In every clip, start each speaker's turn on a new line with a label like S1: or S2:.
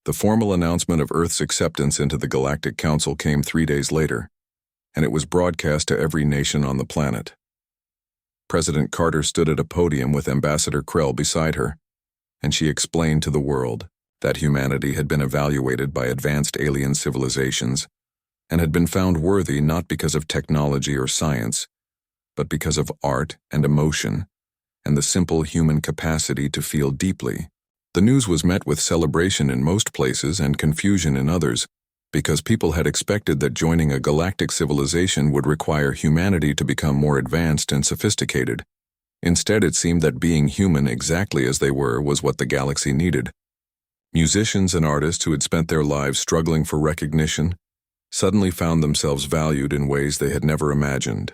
S1: The formal announcement of Earth's acceptance into the Galactic Council came 3 days later, and it was broadcast to every nation on the planet. President Carter stood at a podium with Ambassador Krell beside her, and she explained to the world that humanity had been evaluated by advanced alien civilizations and had been found worthy not because of technology or science, but because of art and emotion and the simple human capacity to feel deeply. The news was met with celebration in most places and confusion in others, because people had expected that joining a galactic civilization would require humanity to become more advanced and sophisticated. Instead, it seemed that being human exactly as they were was what the galaxy needed. Musicians and artists who had spent their lives struggling for recognition suddenly found themselves valued in ways they had never imagined.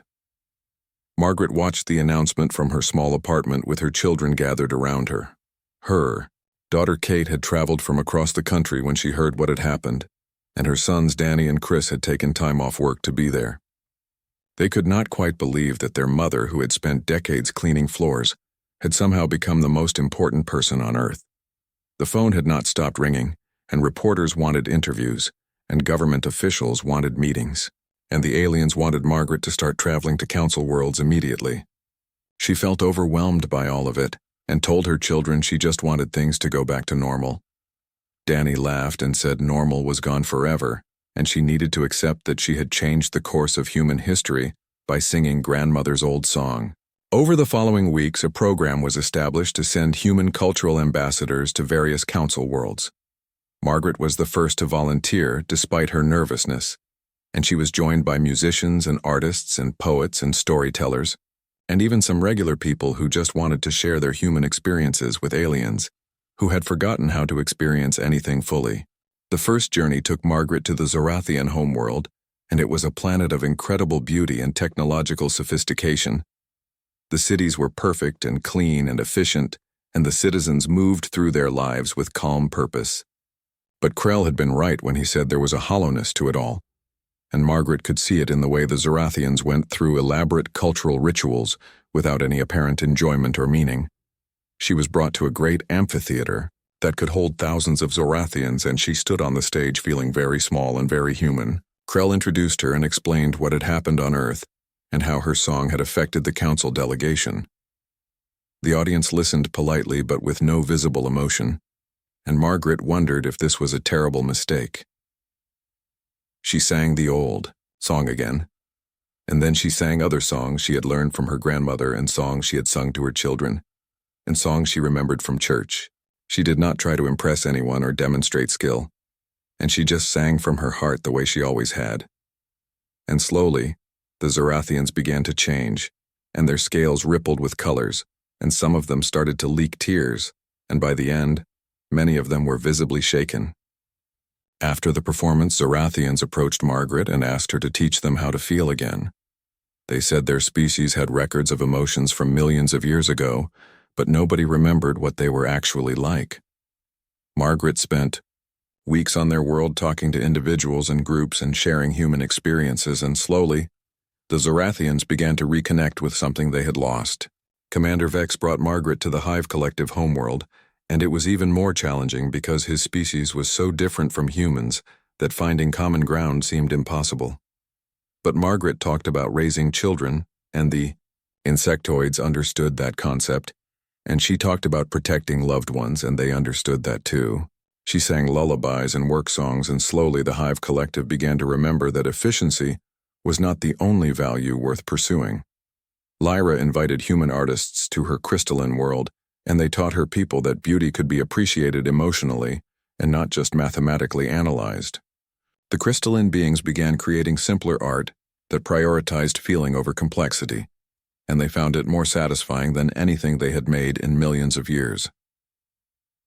S1: Margaret watched the announcement from her small apartment with her children gathered around her. Her daughter Kate had traveled from across the country when she heard what had happened, and her sons Danny and Chris had taken time off work to be there. They could not quite believe that their mother, who had spent decades cleaning floors, had somehow become the most important person on Earth. The phone had not stopped ringing, and reporters wanted interviews, and government officials wanted meetings, and the aliens wanted Margaret to start traveling to council worlds immediately. She felt overwhelmed by all of it, and told her children she just wanted things to go back to normal. Danny laughed and said normal was gone forever, and she needed to accept that she had changed the course of human history by singing grandmother's old song. Over the following weeks, a program was established to send human cultural ambassadors to various council worlds. Margaret was the first to volunteer despite her nervousness, and she was joined by musicians and artists and poets and storytellers, and even some regular people who just wanted to share their human experiences with aliens, who had forgotten how to experience anything fully. The first journey took Margaret to the Zorathian homeworld, and it was a planet of incredible beauty and technological sophistication. The cities were perfect and clean and efficient, and the citizens moved through their lives with calm purpose. But Krell had been right when he said there was a hollowness to it all, and Margaret could see it in the way the Zorathians went through elaborate cultural rituals without any apparent enjoyment or meaning. She was brought to a great amphitheater that could hold thousands of Zorathians, and she stood on the stage feeling very small and very human. Krell introduced her and explained what had happened on Earth and how her song had affected the council delegation. The audience listened politely but with no visible emotion, and Margaret wondered if this was a terrible mistake. She sang the old song again, and then she sang other songs she had learned from her grandmother and songs she had sung to her children, and songs she remembered from church. She did not try to impress anyone or demonstrate skill, and she just sang from her heart the way she always had. And slowly, the Zorathians began to change, and their scales rippled with colors, and some of them started to leak tears, and by the end, many of them were visibly shaken. After the performance, Zorathians approached Margaret and asked her to teach them how to feel again. They said their species had records of emotions from millions of years ago, but nobody remembered what they were actually like. Margaret spent weeks on their world talking to individuals and groups and sharing human experiences, and slowly, the Zorathians began to reconnect with something they had lost. Commander Vex brought Margaret to the Hive Collective homeworld, and it was even more challenging because his species was so different from humans that finding common ground seemed impossible. But Margaret talked about raising children, and the insectoids understood that concept, and she talked about protecting loved ones, and they understood that too. She sang lullabies and work songs, and slowly the Hive Collective began to remember that efficiency was not the only value worth pursuing. Lyra invited human artists to her crystalline world, and they taught her people that beauty could be appreciated emotionally and not just mathematically analyzed. The crystalline beings began creating simpler art that prioritized feeling over complexity, and they found it more satisfying than anything they had made in millions of years.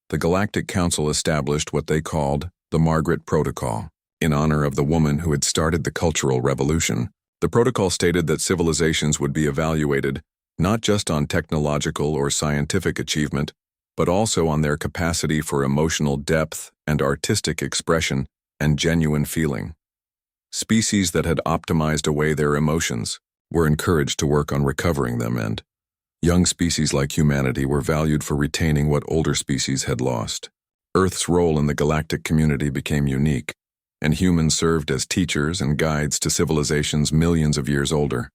S1: The Galactic Council established what they called the Margaret Protocol, in honor of the woman who had started the Cultural Revolution. The protocol stated that civilizations would be evaluated not just on technological or scientific achievement, but also on their capacity for emotional depth and artistic expression and genuine feeling. Species that had optimized away their emotions were encouraged to work on recovering them, and young species like humanity were valued for retaining what older species had lost. Earth's role in the galactic community became unique, and humans served as teachers and guides to civilizations millions of years older.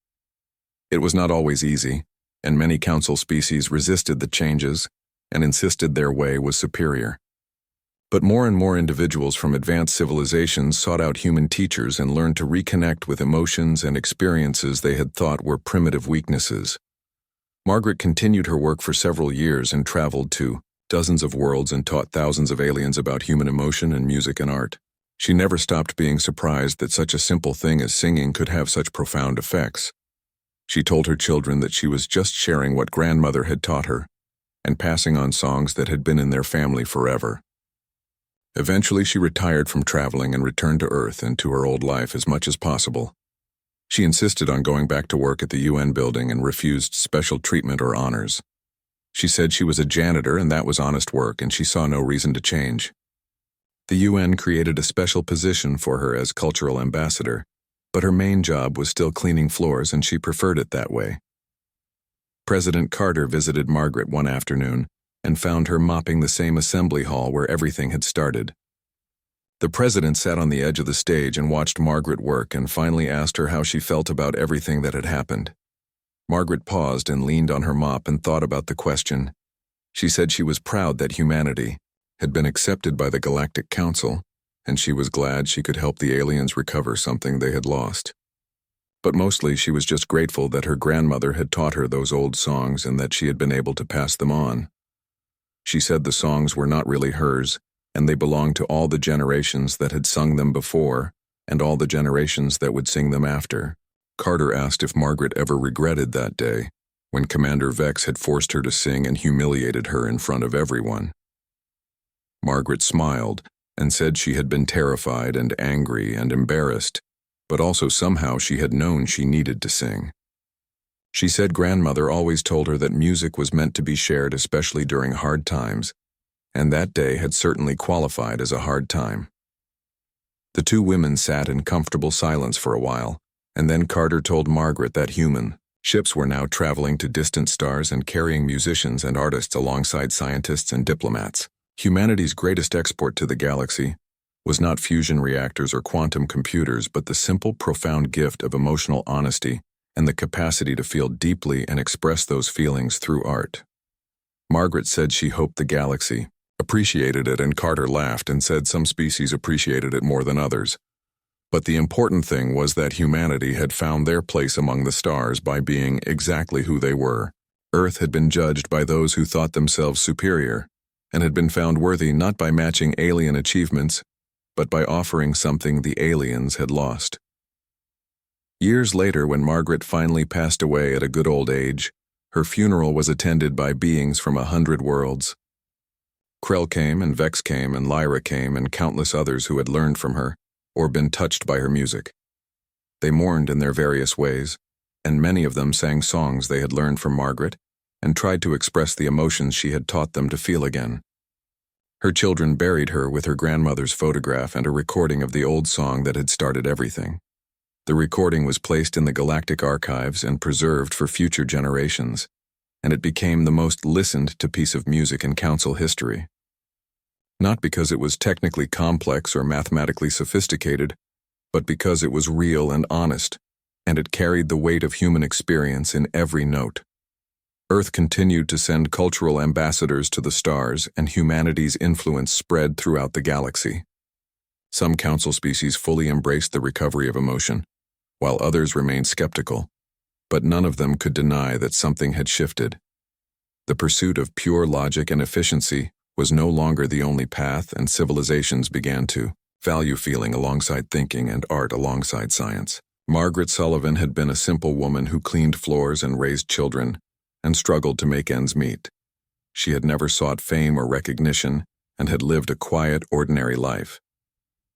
S1: It was not always easy, and many council species resisted the changes and insisted their way was superior. But more and more individuals from advanced civilizations sought out human teachers and learned to reconnect with emotions and experiences they had thought were primitive weaknesses. Margaret continued her work for several years and traveled to dozens of worlds and taught thousands of aliens about human emotion and music and art. She never stopped being surprised that such a simple thing as singing could have such profound effects. She told her children that she was just sharing what grandmother had taught her and passing on songs that had been in their family forever. Eventually, she retired from traveling and returned to Earth and to her old life as much as possible. She insisted on going back to work at the UN building and refused special treatment or honors. She said she was a janitor and that was honest work, and she saw no reason to change. The UN created a special position for her as cultural ambassador, but her main job was still cleaning floors and she preferred it that way. President Carter visited Margaret one afternoon and found her mopping the same assembly hall where everything had started. The president sat on the edge of the stage and watched Margaret work and finally asked her how she felt about everything that had happened. Margaret paused and leaned on her mop and thought about the question. She said she was proud that humanity had been accepted by the Galactic Council, and she was glad she could help the aliens recover something they had lost. But mostly she was just grateful that her grandmother had taught her those old songs and that she had been able to pass them on. She said the songs were not really hers, and they belonged to all the generations that had sung them before and all the generations that would sing them after. Carter asked if Margaret ever regretted that day, when Commander Vex had forced her to sing and humiliated her in front of everyone. Margaret smiled and said she had been terrified and angry and embarrassed, but also somehow she had known she needed to sing. She said grandmother always told her that music was meant to be shared, especially during hard times, and that day had certainly qualified as a hard time. The two women sat in comfortable silence for a while, and then Carter told Margaret that human ships were now traveling to distant stars and carrying musicians and artists alongside scientists and diplomats. Humanity's greatest export to the galaxy was not fusion reactors or quantum computers, but the simple, profound gift of emotional honesty and the capacity to feel deeply and express those feelings through art. Margaret said she hoped the galaxy appreciated it, and Carter laughed and said some species appreciated it more than others. But the important thing was that humanity had found their place among the stars by being exactly who they were. Earth had been judged by those who thought themselves superior, and had been found worthy not by matching alien achievements, but by offering something the aliens had lost. Years later, when Margaret finally passed away at a good old age, her funeral was attended by beings from 100 worlds. Krell came and Vex came and Lyra came and countless others who had learned from her or been touched by her music. They mourned in their various ways, and many of them sang songs they had learned from Margaret and tried to express the emotions she had taught them to feel again. Her children buried her with her grandmother's photograph and a recording of the old song that had started everything. The recording was placed in the galactic archives and preserved for future generations, and it became the most listened to piece of music in council history. Not because it was technically complex or mathematically sophisticated, but because it was real and honest, and it carried the weight of human experience in every note. Earth continued to send cultural ambassadors to the stars, and humanity's influence spread throughout the galaxy. Some council species fully embraced the recovery of emotion, while others remained skeptical, but none of them could deny that something had shifted. The pursuit of pure logic and efficiency was no longer the only path, and civilizations began to value feeling alongside thinking and art alongside science. Margaret Sullivan had been a simple woman who cleaned floors and raised children and struggled to make ends meet. She had never sought fame or recognition and had lived a quiet, ordinary life.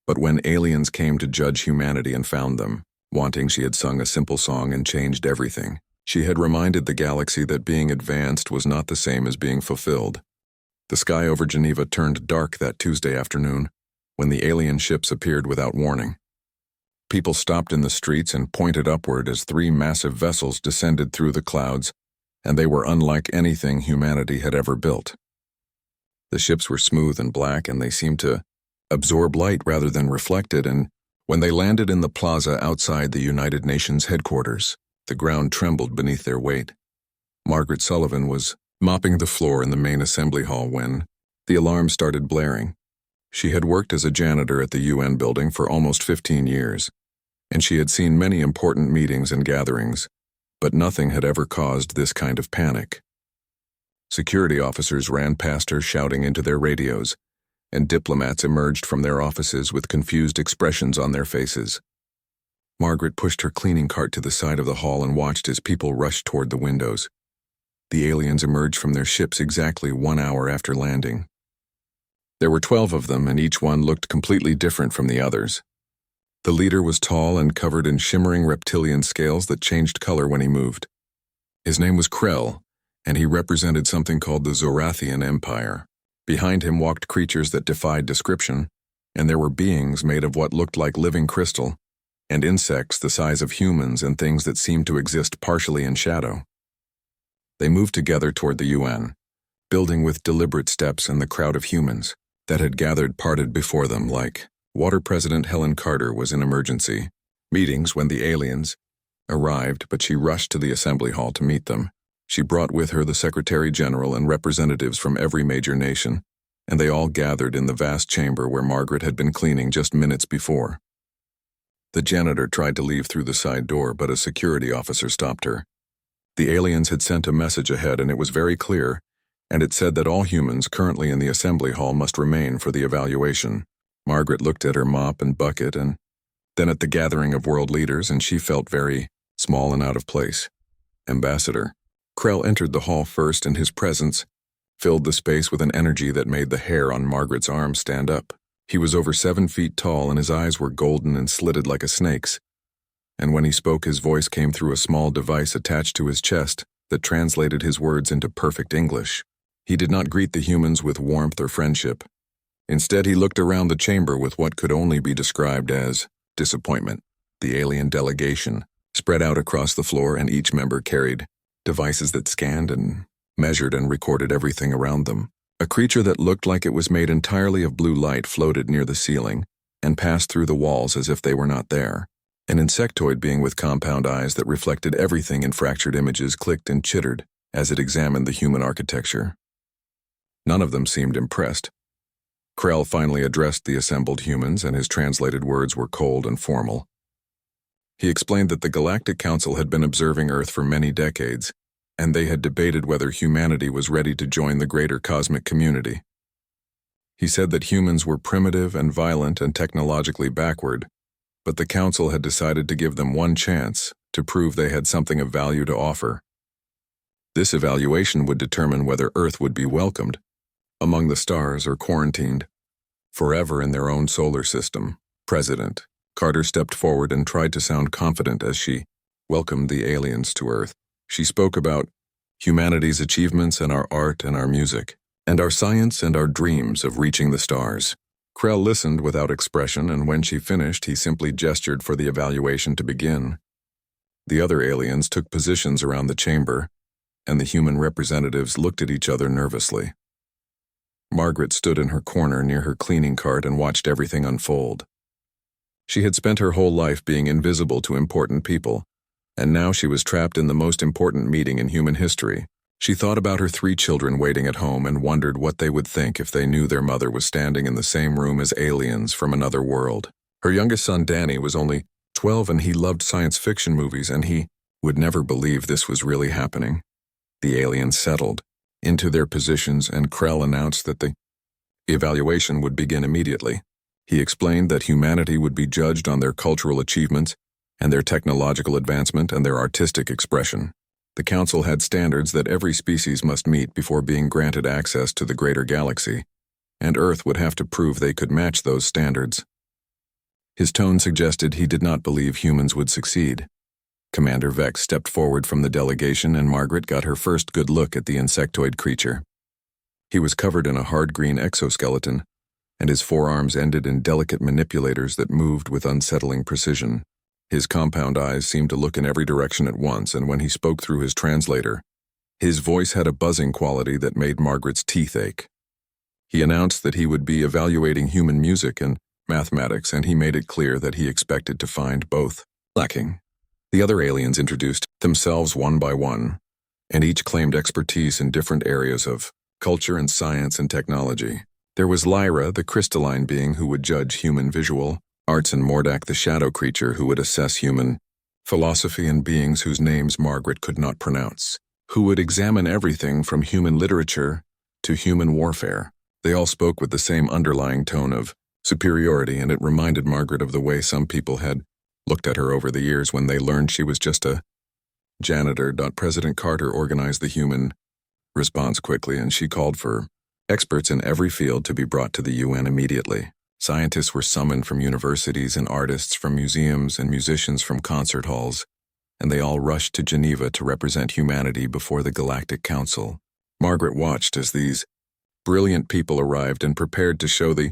S1: But when aliens came to judge humanity and found them wanting, she had sung a simple song and changed everything. She had reminded the galaxy that being advanced was not the same as being fulfilled. The sky over Geneva turned dark that Tuesday afternoon when the alien ships appeared without warning. People stopped in the streets and pointed upward as 3 massive vessels descended through the clouds, and they were unlike anything humanity had ever built. The ships were smooth and black, and they seemed to absorb light rather than reflect it, and when they landed in the plaza outside the United Nations headquarters, the ground trembled beneath their weight. Margaret Sullivan was mopping the floor in the main assembly hall when the alarm started blaring. She had worked as a janitor at the UN building for almost 15 years, and she had seen many important meetings and gatherings, but nothing had ever caused this kind of panic. Security officers ran past her shouting into their radios, and diplomats emerged from their offices with confused expressions on their faces. Margaret pushed her cleaning cart to the side of the hall and watched as people rushed toward the windows. The aliens emerged from their ships exactly 1 hour after landing. There were 12 of them, and each one looked completely different from the others. The leader was tall and covered in shimmering reptilian scales that changed color when he moved. His name was Krell, and he represented something called the Zorathian Empire. Behind him walked creatures that defied description, and there were beings made of what looked like living crystal, and insects the size of humans and things that seemed to exist partially in shadow. They moved together toward the UN, building with deliberate steps, and the crowd of humans that had gathered parted before them like Water President Helen Carter was in emergency meetings when the aliens arrived, but she rushed to the assembly hall to meet them. She brought with her the Secretary General and representatives from every major nation, and they all gathered in the vast chamber where Margaret had been cleaning just minutes before. The janitor tried to leave through the side door, but a security officer stopped her. The aliens had sent a message ahead, and it was very clear, and it said that all humans currently in the assembly hall must remain for the evaluation. Margaret looked at her mop and bucket, and then at the gathering of world leaders, and she felt very small and out of place. Ambassador Krell entered the hall first, and his presence filled the space with an energy that made the hair on Margaret's arm stand up. He was over 7 feet tall, and his eyes were golden and slitted like a snake's. And when he spoke, his voice came through a small device attached to his chest that translated his words into perfect English. He did not greet the humans with warmth or friendship. Instead, he looked around the chamber with what could only be described as disappointment. The alien delegation spread out across the floor, and each member carried devices that scanned and measured and recorded everything around them. A creature that looked like it was made entirely of blue light floated near the ceiling and passed through the walls as if they were not there. An insectoid being with compound eyes that reflected everything in fractured images clicked and chittered as it examined the human architecture. None of them seemed impressed. Krell finally addressed the assembled humans, and his translated words were cold and formal. He explained that the Galactic Council had been observing Earth for many decades, and they had debated whether humanity was ready to join the greater cosmic community. He said that humans were primitive and violent and technologically backward, but the Council had decided to give them one chance to prove they had something of value to offer. This evaluation would determine whether Earth would be welcomed among the stars or quarantined forever in their own solar system. President Carter stepped forward and tried to sound confident as she welcomed the aliens to Earth. She spoke about humanity's achievements and our art and our music, and our science and our dreams of reaching the stars. Krell listened without expression, and when she finished, he simply gestured for the evaluation to begin. The other aliens took positions around the chamber, and the human representatives looked at each other nervously. Margaret stood in her corner near her cleaning cart and watched everything unfold. She had spent her whole life being invisible to important people, and now she was trapped in the most important meeting in human history. She thought about her 3 children waiting at home and wondered what they would think if they knew their mother was standing in the same room as aliens from another world. Her youngest son, Danny, was only 12, and he loved science fiction movies, and he would never believe this was really happening. The aliens settled into their positions, and Krell announced that the evaluation would begin immediately. He explained that humanity would be judged on their cultural achievements and their technological advancement and their artistic expression. The Council had standards that every species must meet before being granted access to the greater galaxy, and Earth would have to prove they could match those standards. His tone suggested he did not believe humans would succeed. Commander Vex stepped forward from the delegation, and Margaret got her first good look at the insectoid creature. He was covered in a hard green exoskeleton, and his forearms ended in delicate manipulators that moved with unsettling precision. His compound eyes seemed to look in every direction at once, and when he spoke through his translator, his voice had a buzzing quality that made Margaret's teeth ache. He announced that he would be evaluating human music and mathematics, and he made it clear that he expected to find both lacking. The other aliens introduced themselves one by one, and each claimed expertise in different areas of culture and science and technology. There was Lyra, the crystalline being who would judge human visual arts, and Mordak, the shadow creature who would assess human philosophy, and beings whose names Margaret could not pronounce, who would examine everything from human literature to human warfare. They all spoke with the same underlying tone of superiority, and it reminded Margaret of the way some people had looked at her over the years when they learned she was just a janitor. President Carter organized the human response quickly, and she called for experts in every field to be brought to the UN immediately. Scientists were summoned from universities, and artists from museums, and musicians from concert halls, and they all rushed to Geneva to represent humanity before the Galactic Council. Margaret watched as these brilliant people arrived and prepared to show the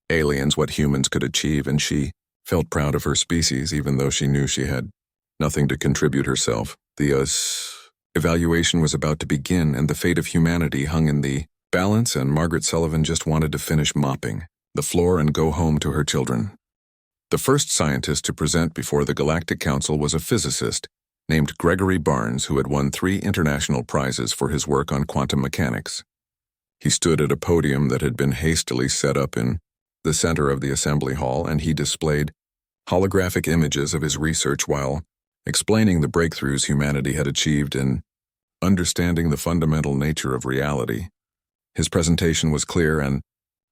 S1: aliens what humans could achieve, and she felt proud of her species, even though she knew she had nothing to contribute herself. The evaluation was about to begin, and the fate of humanity hung in the balance, and Margaret Sullivan just wanted to finish mopping the floor and go home to her children. The first scientist to present before the Galactic Council was a physicist named Gregory Barnes, who had won 3 international prizes for his work on quantum mechanics. He stood at a podium that had been hastily set up in the center of the assembly hall, and he displayed holographic images of his research while explaining the breakthroughs humanity had achieved in understanding the fundamental nature of reality. His presentation was clear and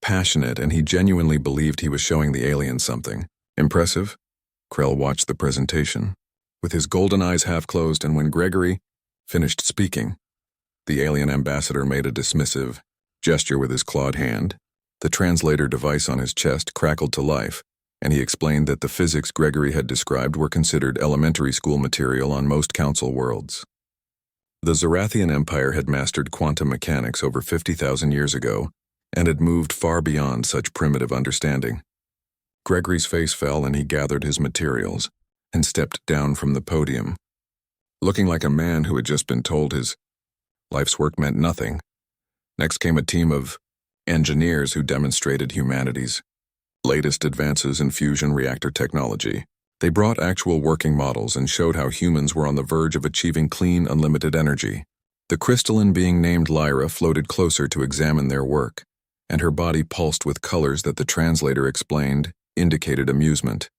S1: passionate, and he genuinely believed he was showing the aliens something impressive. Krell watched the presentation with his golden eyes half closed, and when Gregory finished speaking, the alien ambassador made a dismissive gesture with his clawed hand. The translator device on his chest crackled to life, and he explained that the physics Gregory had described were considered elementary school material on most council worlds. The Zarathian Empire had mastered quantum mechanics over 50,000 years ago, and had moved far beyond such primitive understanding. Gregory's face fell, and he gathered his materials and stepped down from the podium, looking like a man who had just been told his life's work meant nothing. Next came a team of engineers who demonstrated humanity's latest advances in fusion reactor technology. They brought actual working models and showed how humans were on the verge of achieving clean, unlimited energy. The crystalline being named Lyra floated closer to examine their work, and her body pulsed with colors that the translator explained indicated amusement.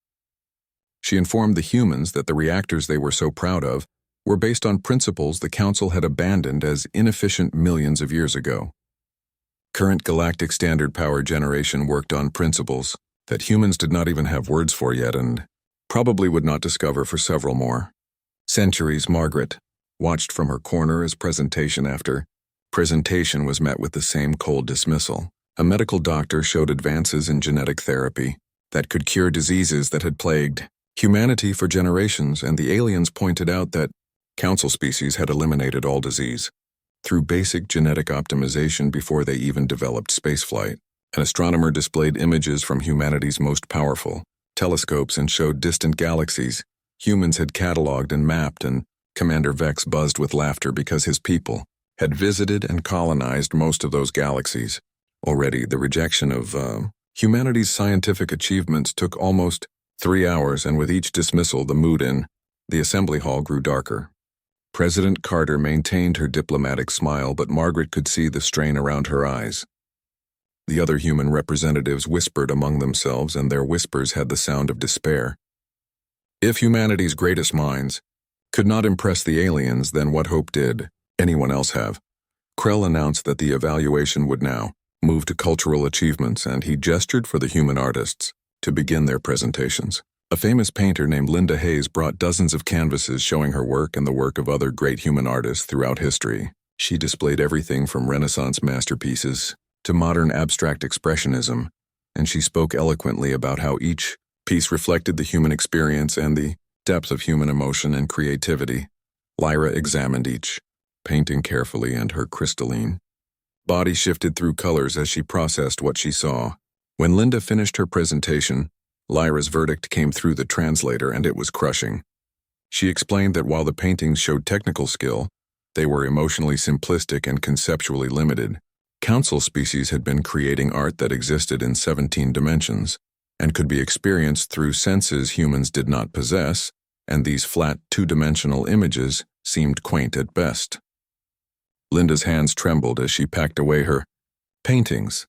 S1: She informed the humans that the reactors they were so proud of were based on principles the Council had abandoned as inefficient millions of years ago. Current galactic standard power generation worked on principles that humans did not even have words for yet, and probably would not discover for several more centuries. Margaret watched from her corner as presentation after presentation was met with the same cold dismissal. A medical doctor showed advances in genetic therapy that could cure diseases that had plagued humanity for generations, and the aliens pointed out that Council species had eliminated all disease through basic genetic optimization before they even developed spaceflight. An astronomer displayed images from humanity's most powerful telescopes and showed distant galaxies humans had cataloged and mapped, and Commander Vex buzzed with laughter because his people had visited and colonized most of those galaxies. Already, the rejection of humanity's scientific achievements took almost 3 hours, and with each dismissal, the mood in the assembly hall grew darker. President Carter maintained her diplomatic smile, but Margaret could see the strain around her eyes. The other human representatives whispered among themselves, and their whispers had the sound of despair. If humanity's greatest minds could not impress the aliens, then what hope did anyone else have? Krell announced that the evaluation would now move to cultural achievements, and he gestured for the human artists to begin their presentations. A famous painter named Linda Hayes brought dozens of canvases showing her work and the work of other great human artists throughout history. She displayed everything from Renaissance masterpieces to modern abstract expressionism, and she spoke eloquently about how each piece reflected the human experience and the depth of human emotion and creativity. Lyra examined each painting carefully, and her crystalline body shifted through colors as she processed what she saw. When Linda finished her presentation, Lyra's verdict came through the translator, and it was crushing. She explained that while the paintings showed technical skill, they were emotionally simplistic and conceptually limited. Council species had been creating art that existed in 17 dimensions and could be experienced through senses humans did not possess, and these flat, two-dimensional images seemed quaint at best. Linda's hands trembled as she packed away her paintings.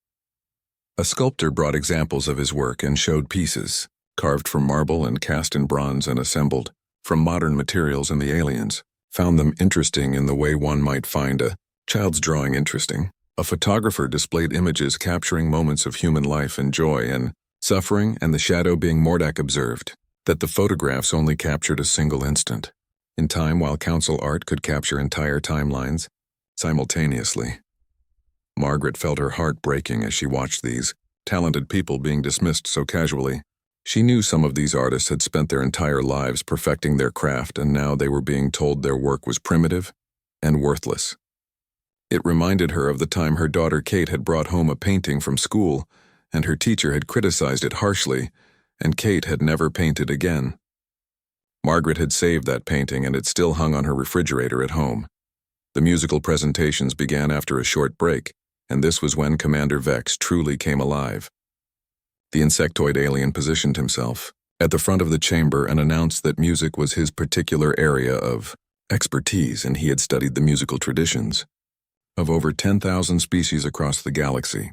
S1: A sculptor brought examples of his work and showed pieces, carved from marble and cast in bronze and assembled from modern materials, and the aliens found them interesting in the way one might find a child's drawing interesting. A photographer displayed images capturing moments of human life and joy and suffering, and the shadow being Mordak observed that the photographs only captured a single instant in time, while council art could capture entire timelines simultaneously. Margaret felt her heart breaking as she watched these talented people being dismissed so casually. She knew some of these artists had spent their entire lives perfecting their craft, and now they were being told their work was primitive and worthless. It reminded her of the time her daughter Kate had brought home a painting from school, and her teacher had criticized it harshly, and Kate had never painted again. Margaret had saved that painting, and it still hung on her refrigerator at home. The musical presentations began after a short break, and this was when Commander Vex truly came alive. The insectoid alien positioned himself at the front of the chamber and announced that music was his particular area of expertise, and he had studied the musical traditions of over 10,000 species across the galaxy.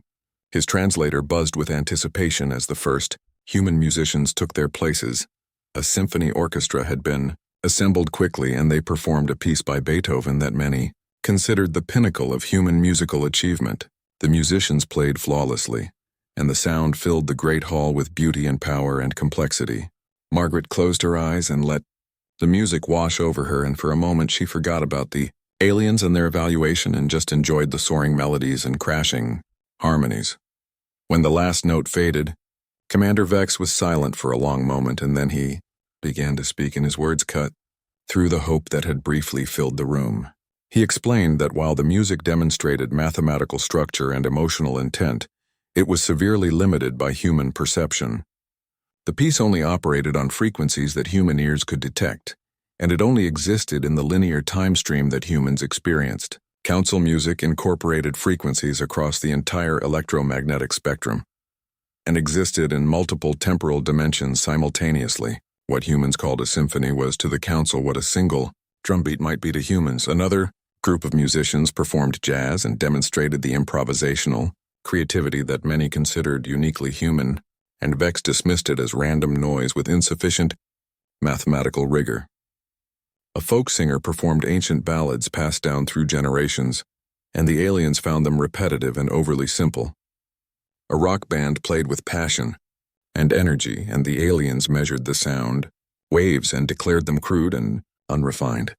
S1: His translator buzzed with anticipation as the first human musicians took their places. A symphony orchestra had been assembled quickly, and they performed a piece by Beethoven that many considered the pinnacle of human musical achievement. The musicians played flawlessly, and the sound filled the great hall with beauty and power and complexity. Margaret closed her eyes and let the music wash over her, and for a moment she forgot about the aliens and their evaluation and just enjoyed the soaring melodies and crashing harmonies. When the last note faded, Commander Vex was silent for a long moment, and then he began to speak, and his words cut through the hope that had briefly filled the room. He explained that while the music demonstrated mathematical structure and emotional intent, it was severely limited by human perception. The piece only operated on frequencies that human ears could detect, and it only existed in the linear time stream that humans experienced. Council music incorporated frequencies across the entire electromagnetic spectrum and existed in multiple temporal dimensions simultaneously. What humans called a symphony was to the council what a single drumbeat might be to humans. Another group of musicians performed jazz and demonstrated the improvisational creativity that many considered uniquely human, and Vex dismissed it as random noise with insufficient mathematical rigor. A folk singer performed ancient ballads passed down through generations, and the aliens found them repetitive and overly simple. A rock band played with passion and energy, and the aliens measured the sound waves and declared them crude and unrefined.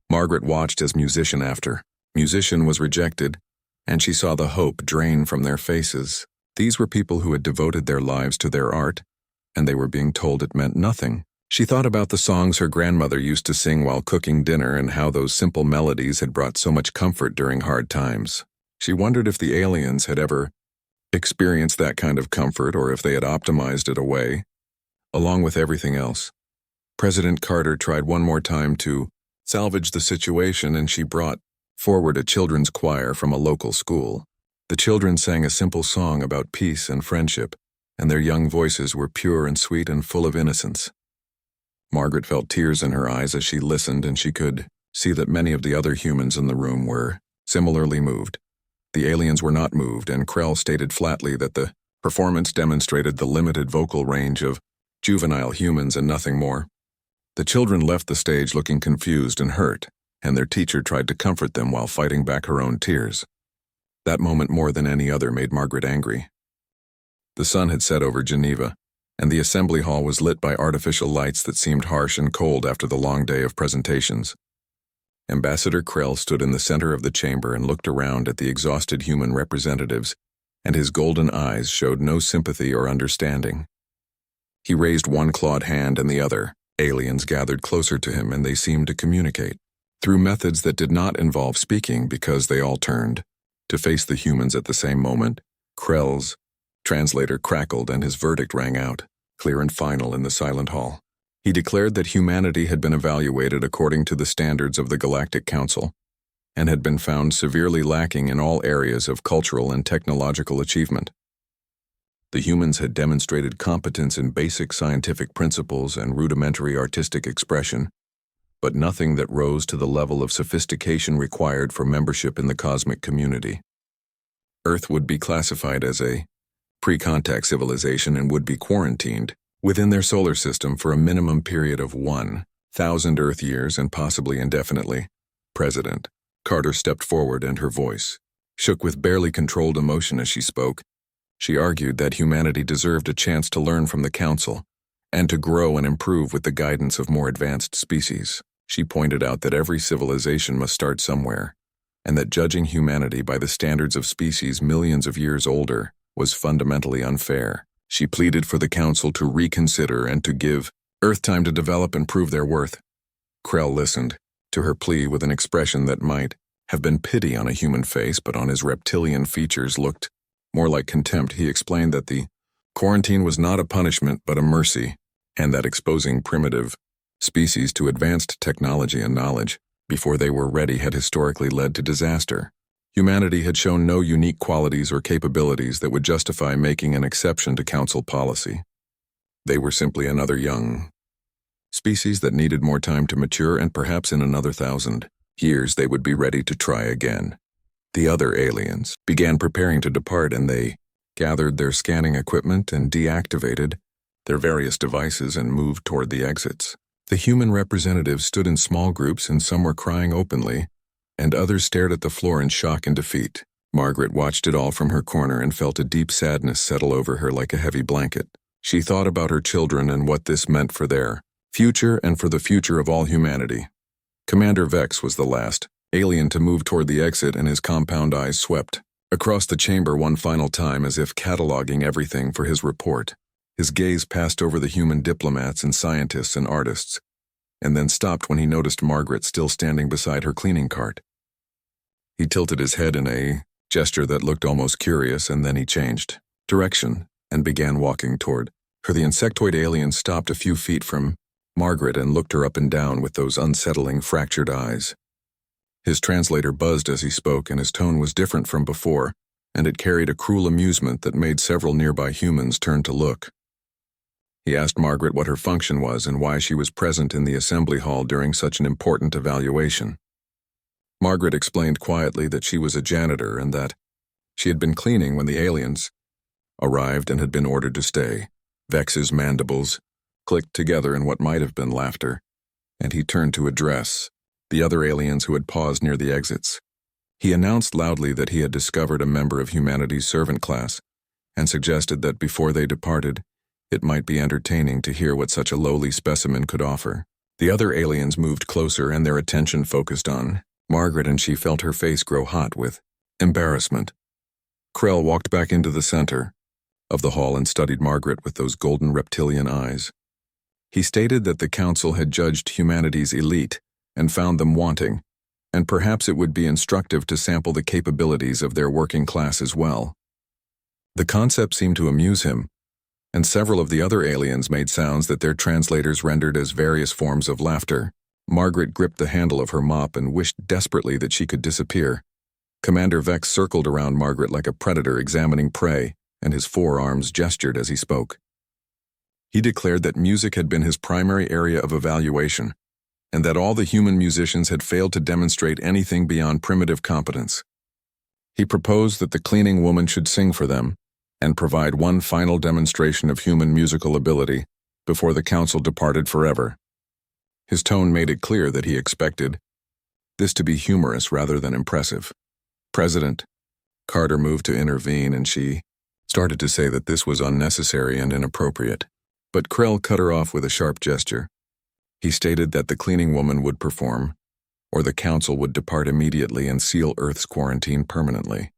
S1: Margaret watched as musician after musician was rejected, and she saw the hope drain from their faces. These were people who had devoted their lives to their art, and they were being told it meant nothing. She thought about the songs her grandmother used to sing while cooking dinner and how those simple melodies had brought so much comfort during hard times. She wondered if the aliens had ever experienced that kind of comfort, or if they had optimized it away, along with everything else. President Carter tried one more time to salvage the situation, and she brought forward a children's choir from a local school. The children sang a simple song about peace and friendship, and their young voices were pure and sweet and full of innocence. Margaret felt tears in her eyes as she listened, and she could see that many of the other humans in the room were similarly moved. The aliens were not moved, and Krell stated flatly that the performance demonstrated the limited vocal range of juvenile humans and nothing more. The children left the stage looking confused and hurt, and their teacher tried to comfort them while fighting back her own tears. That moment, more than any other, made Margaret angry. The sun had set over Geneva, and the assembly hall was lit by artificial lights that seemed harsh and cold after the long day of presentations. Ambassador Krell stood in the center of the chamber and looked around at the exhausted human representatives, and his golden eyes showed no sympathy or understanding. He raised one clawed hand and the other. Aliens gathered closer to him, and they seemed to communicate through methods that did not involve speaking, because they all turned to face the humans at the same moment. Krell's translator crackled, and his verdict rang out, clear and final, in the silent hall. He declared that humanity had been evaluated according to the standards of the Galactic Council, and had been found severely lacking in all areas of cultural and technological achievement. The humans had demonstrated competence in basic scientific principles and rudimentary artistic expression, but nothing that rose to the level of sophistication required for membership in the cosmic community. Earth would be classified as a pre-contact civilization and would be quarantined within their solar system for a minimum period of 1,000 Earth years and possibly indefinitely. President Carter stepped forward, and her voice shook with barely controlled emotion as she spoke. She argued that humanity deserved a chance to learn from the Council and to grow and improve with the guidance of more advanced species. She pointed out that every civilization must start somewhere, and that judging humanity by the standards of species millions of years older was fundamentally unfair. She pleaded for the Council to reconsider and to give Earth time to develop and prove their worth. Krell listened to her plea with an expression that might have been pity on a human face, but on his reptilian features looked more like contempt. He explained that the quarantine was not a punishment but a mercy, and that exposing primitive species to advanced technology and knowledge before they were ready had historically led to disaster. Humanity had shown no unique qualities or capabilities that would justify making an exception to Council policy. They were simply another young species that needed more time to mature, and perhaps in another 1,000 years they would be ready to try again. The other aliens began preparing to depart, and they gathered their scanning equipment and deactivated their various devices and moved toward the exits. The human representatives stood in small groups, and some were crying openly, and others stared at the floor in shock and defeat. Margaret watched it all from her corner and felt a deep sadness settle over her like a heavy blanket. She thought about her children and what this meant for their future and for the future of all humanity. Commander Vex was the last alien to move toward the exit, and his compound eyes swept across the chamber one final time as if cataloging everything for his report. His gaze passed over the human diplomats and scientists and artists, and then stopped when he noticed Margaret still standing beside her cleaning cart. He tilted his head in a gesture that looked almost curious, and then he changed direction and began walking toward her. The insectoid alien stopped a few feet from Margaret and looked her up and down with those unsettling, fractured eyes. His translator buzzed as he spoke, and his tone was different from before, and it carried a cruel amusement that made several nearby humans turn to look. He asked Margaret what her function was and why she was present in the assembly hall during such an important evaluation. Margaret explained quietly that she was a janitor and that she had been cleaning when the aliens arrived and had been ordered to stay. Vex's mandibles clicked together in what might have been laughter, and he turned to address the other aliens who had paused near the exits. He announced loudly that he had discovered a member of humanity's servant class and suggested that before they departed, it might be entertaining to hear what such a lowly specimen could offer. The other aliens moved closer, and their attention focused on Margaret, and she felt her face grow hot with embarrassment. Krell walked back into the center of the hall and studied Margaret with those golden reptilian eyes. He stated that the Council had judged humanity's elite and found them wanting, and perhaps it would be instructive to sample the capabilities of their working class as well. The concept seemed to amuse him, and several of the other aliens made sounds that their translators rendered as various forms of laughter. Margaret gripped the handle of her mop and wished desperately that she could disappear. Commander Vex circled around Margaret like a predator examining prey, and his forearms gestured as he spoke. He declared that music had been his primary area of evaluation, and that all the human musicians had failed to demonstrate anything beyond primitive competence. He proposed that the cleaning woman should sing for them and provide one final demonstration of human musical ability before the Council departed forever. His tone made it clear that he expected this to be humorous rather than impressive. President Carter moved to intervene, and she started to say that this was unnecessary and inappropriate, but Krell cut her off with a sharp gesture. He stated that the cleaning woman would perform, or the Council would depart immediately and seal Earth's quarantine permanently.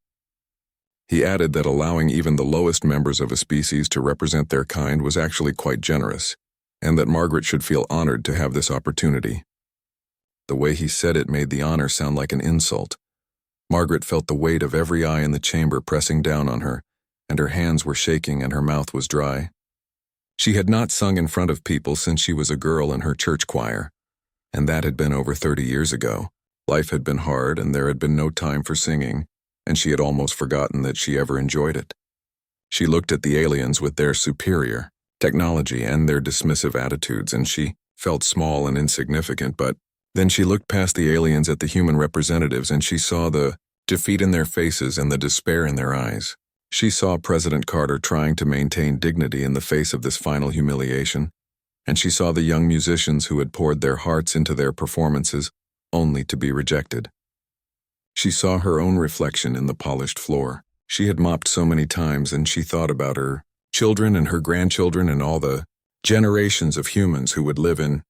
S1: He added that allowing even the lowest members of a species to represent their kind was actually quite generous, and that Margaret should feel honored to have this opportunity. The way he said it made the honor sound like an insult. Margaret felt the weight of every eye in the chamber pressing down on her, and her hands were shaking and her mouth was dry. She had not sung in front of people since she was a girl in her church choir, and that had been over 30 years ago. Life had been hard and there had been no time for singing, and she had almost forgotten that she ever enjoyed it. She looked at the aliens with their superior technology and their dismissive attitudes, and she felt small and insignificant, but then she looked past the aliens at the human representatives and she saw the defeat in their faces and the despair in their eyes. She saw President Carter trying to maintain dignity in the face of this final humiliation, and she saw the young musicians who had poured their hearts into their performances only to be rejected. She saw her own reflection in the polished floor. She had mopped so many times, and she thought about her children and her grandchildren and all the generations of humans who would live in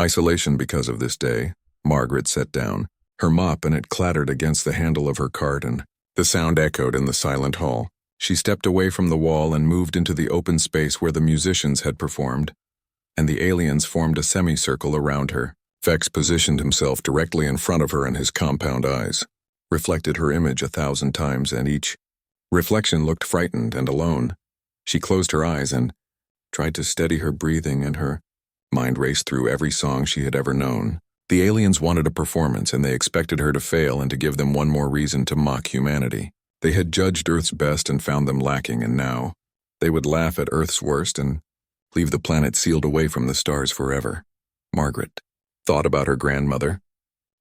S1: isolation because of this day. Margaret sat down, her mop, and it clattered against the handle of her cart, and the sound echoed in the silent hall. She stepped away from the wall and moved into the open space where the musicians had performed, and the aliens formed a semicircle around her. Vex positioned himself directly in front of her, and his compound eyes reflected her image 1,000 times, and each reflection looked frightened and alone. She closed her eyes and tried to steady her breathing, and her mind raced through every song she had ever known. The aliens wanted a performance, and they expected her to fail and to give them one more reason to mock humanity. They had judged Earth's best and found them lacking, and now they would laugh at Earth's worst and leave the planet sealed away from the stars forever. Margaret thought about her grandmother,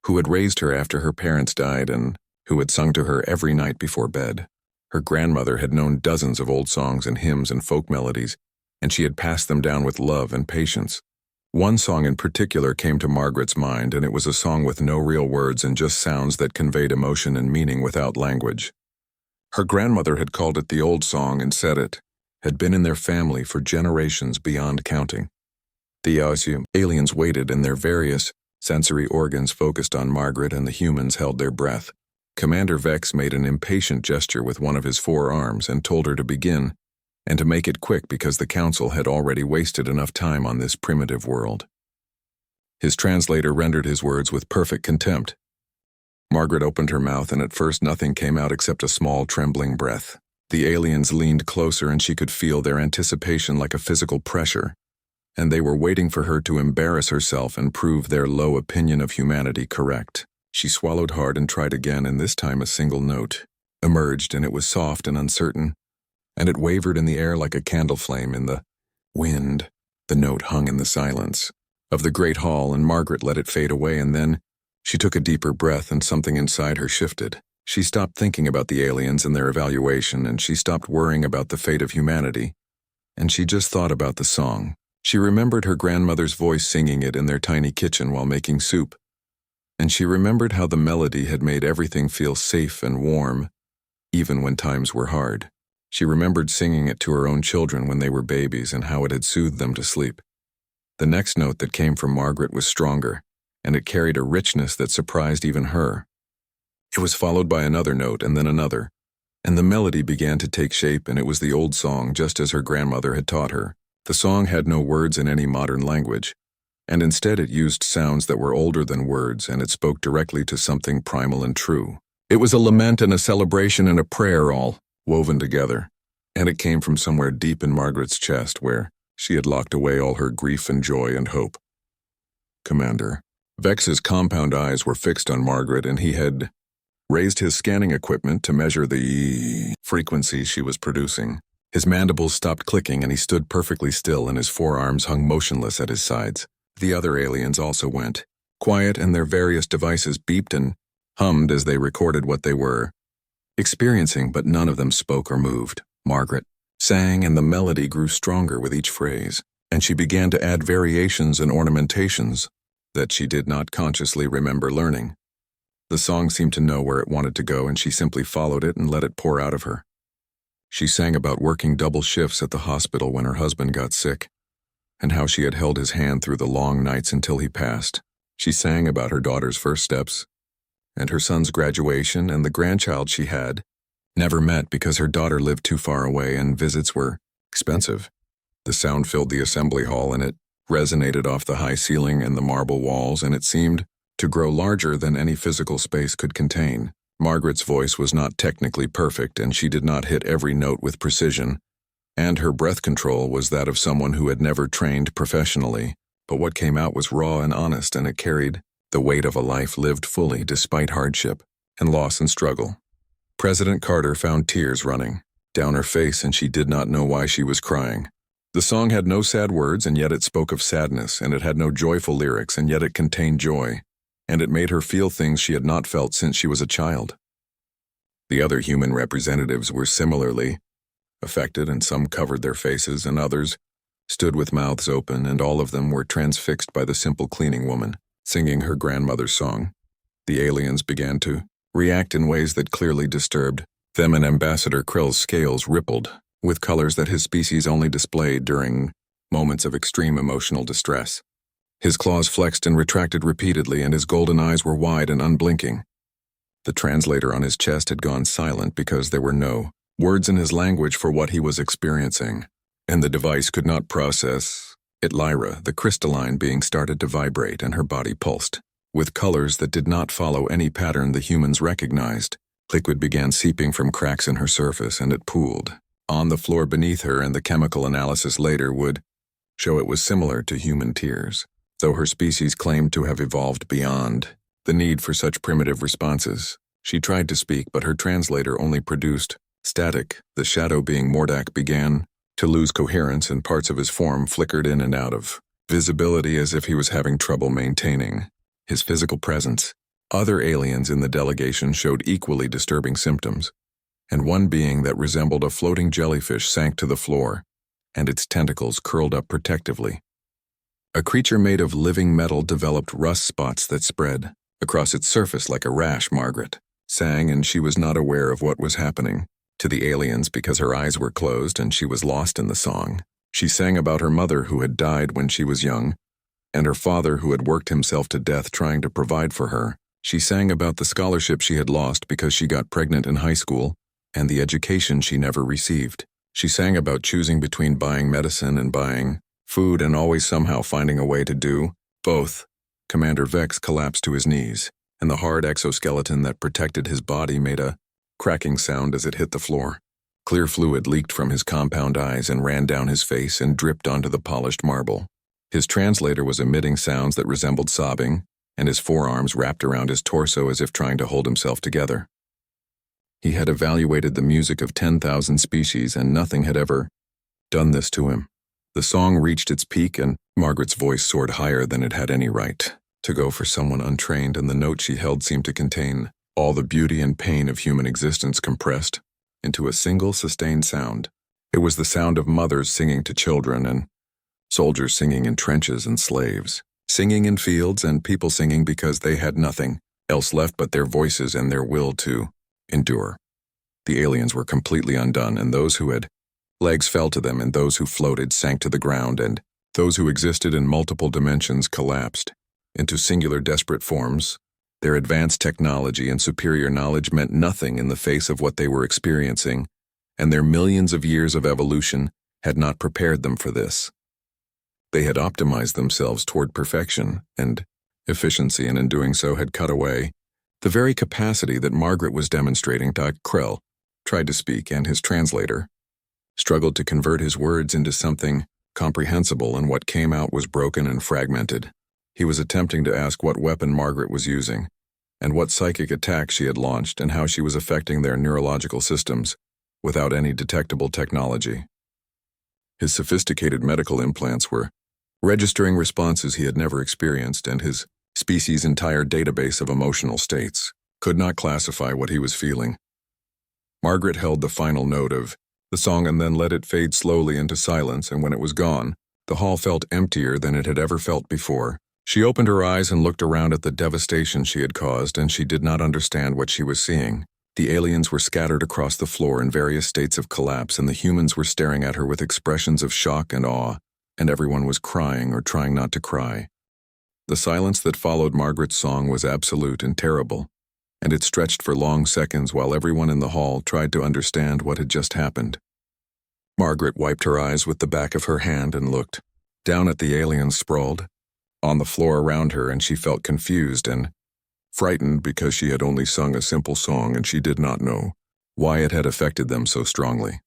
S1: who had raised her after her parents died and who had sung to her every night before bed. Her grandmother had known dozens of old songs and hymns and folk melodies, and she had passed them down with love and patience. One song in particular came to Margaret's mind, and it was a song with no real words and just sounds that conveyed emotion and meaning without language. Her grandmother had called it the old song and said it had been in their family for generations beyond counting. The aliens waited, and their various sensory organs focused on Margaret, and the humans held their breath. Commander Vex made an impatient gesture with one of his forearms and told her to begin, and to make it quick because the council had already wasted enough time on this primitive world. His translator rendered his words with perfect contempt. Margaret opened her mouth, and at first nothing came out except a small, trembling breath. The aliens leaned closer, and she could feel their anticipation like a physical pressure, and they were waiting for her to embarrass herself and prove their low opinion of humanity correct. She swallowed hard and tried again, and this time a single note emerged, and it was soft and uncertain, and it wavered in the air like a candle flame in the wind. The note hung in the silence of the great hall, and Margaret let it fade away, and then she took a deeper breath, and something inside her shifted. She stopped thinking about the aliens and their evaluation, and she stopped worrying about the fate of humanity, and she just thought about the song. She remembered her grandmother's voice singing it in their tiny kitchen while making soup, and she remembered how the melody had made everything feel safe and warm, even when times were hard. She remembered singing it to her own children when they were babies and how it had soothed them to sleep. The next note that came from Margaret was stronger, and it carried a richness that surprised even her. It was followed by another note and then another, and the melody began to take shape, and it was the old song just as her grandmother had taught her. The song had no words in any modern language, and instead it used sounds that were older than words, and it spoke directly to something primal and true. It was a lament and a celebration and a prayer all woven together, and it came from somewhere deep in Margaret's chest where she had locked away all her grief and joy and hope. Commander Vex's compound eyes were fixed on Margaret, and he had raised his scanning equipment to measure the frequency she was producing. His mandibles stopped clicking, and he stood perfectly still, and his forearms hung motionless at his sides. The other aliens also went quiet, and their various devices beeped and hummed as they recorded what they were experiencing, but none of them spoke or moved. Margaret sang, and the melody grew stronger with each phrase, and she began to add variations and ornamentations that she did not consciously remember learning. The song seemed to know where it wanted to go, and she simply followed it and let it pour out of her. She sang about working double shifts at the hospital when her husband got sick, and how she had held his hand through the long nights until he passed. She sang about her daughter's first steps, and her son's graduation, and the grandchild she had never met because her daughter lived too far away and visits were expensive. The sound filled the assembly hall, and it resonated off the high ceiling and the marble walls, and it seemed to grow larger than any physical space could contain. Margaret's voice was not technically perfect, and she did not hit every note with precision, and her breath control was that of someone who had never trained professionally, but what came out was raw and honest, and it carried the weight of a life lived fully despite hardship and loss and struggle. President Carter found tears running down her face, and she did not know why she was crying. The song had no sad words, and yet it spoke of sadness, and it had no joyful lyrics, and yet it contained joy, and it made her feel things she had not felt since she was a child. The other human representatives were similarly affected, and some covered their faces, and others stood with mouths open, and all of them were transfixed by the simple cleaning woman singing her grandmother's song. The aliens began to react in ways that clearly disturbed them, and Ambassador Krill's scales rippled with colors that his species only displayed during moments of extreme emotional distress. His claws flexed and retracted repeatedly, and his golden eyes were wide and unblinking. The translator on his chest had gone silent because there were no words in his language for what he was experiencing, and the device could not process it. Lyra, the crystalline being, started to vibrate, and her body pulsed with colors that did not follow any pattern the humans recognized. Liquid began seeping from cracks in her surface, and it pooled on the floor beneath her, and the chemical analysis later would show it was similar to human tears, though her species claimed to have evolved beyond the need for such primitive responses. She tried to speak, but her translator only produced static. The shadow being Mordak began to lose coherence, and parts of his form flickered in and out of visibility as if he was having trouble maintaining his physical presence. Other aliens in the delegation showed equally disturbing symptoms, and one being that resembled a floating jellyfish sank to the floor, and its tentacles curled up protectively. A creature made of living metal developed rust spots that spread across its surface like a rash. Margaret sang, and she was not aware of what was happening to the aliens because her eyes were closed and she was lost in the song. She sang about her mother who had died when she was young, and her father who had worked himself to death trying to provide for her. She sang about the scholarship she had lost because she got pregnant in high school, and the education she never received. She sang about choosing between buying medicine and buying food, and always somehow finding a way to do both. Commander Vex collapsed to his knees, and the hard exoskeleton that protected his body made a cracking sound as it hit the floor. Clear fluid leaked from his compound eyes and ran down his face and dripped onto the polished marble. His translator was emitting sounds that resembled sobbing, and his forearms wrapped around his torso as if trying to hold himself together. He had evaluated the music of 10,000 species, and nothing had ever done this to him. The song reached its peak, and Margaret's voice soared higher than it had any right to go for someone untrained, and the note she held seemed to contain all the beauty and pain of human existence compressed into a single sustained sound. It was the sound of mothers singing to children, and soldiers singing in trenches, and slaves singing in fields, and people singing because they had nothing else left but their voices and their will to endure. The aliens were completely undone, and those who had legs fell to them, and those who floated sank to the ground, and those who existed in multiple dimensions collapsed into singular desperate forms. Their advanced technology and superior knowledge meant nothing in the face of what they were experiencing, and their millions of years of evolution had not prepared them for this. They had optimized themselves toward perfection and efficiency, and in doing so had cut away the very capacity that Margaret was demonstrating. Krell tried to speak, and his translator struggled to convert his words into something comprehensible, and what came out was broken and fragmented. He was attempting to ask what weapon Margaret was using, and what psychic attack she had launched, and how she was affecting their neurological systems without any detectable technology. His sophisticated medical implants were registering responses he had never experienced, and his species' entire database of emotional states could not classify what he was feeling. Margaret held the final note of the song and then let it fade slowly into silence, and when it was gone, the hall felt emptier than it had ever felt before. She opened her eyes and looked around at the devastation she had caused, and she did not understand what she was seeing. The aliens were scattered across the floor in various states of collapse, and the humans were staring at her with expressions of shock and awe, and everyone was crying or trying not to cry. The silence that followed Margaret's song was absolute and terrible, and it stretched for long seconds while everyone in the hall tried to understand what had just happened. Margaret wiped her eyes with the back of her hand and looked down at the aliens sprawled on the floor around her, and she felt confused and frightened because she had only sung a simple song and she did not know why it had affected them so strongly.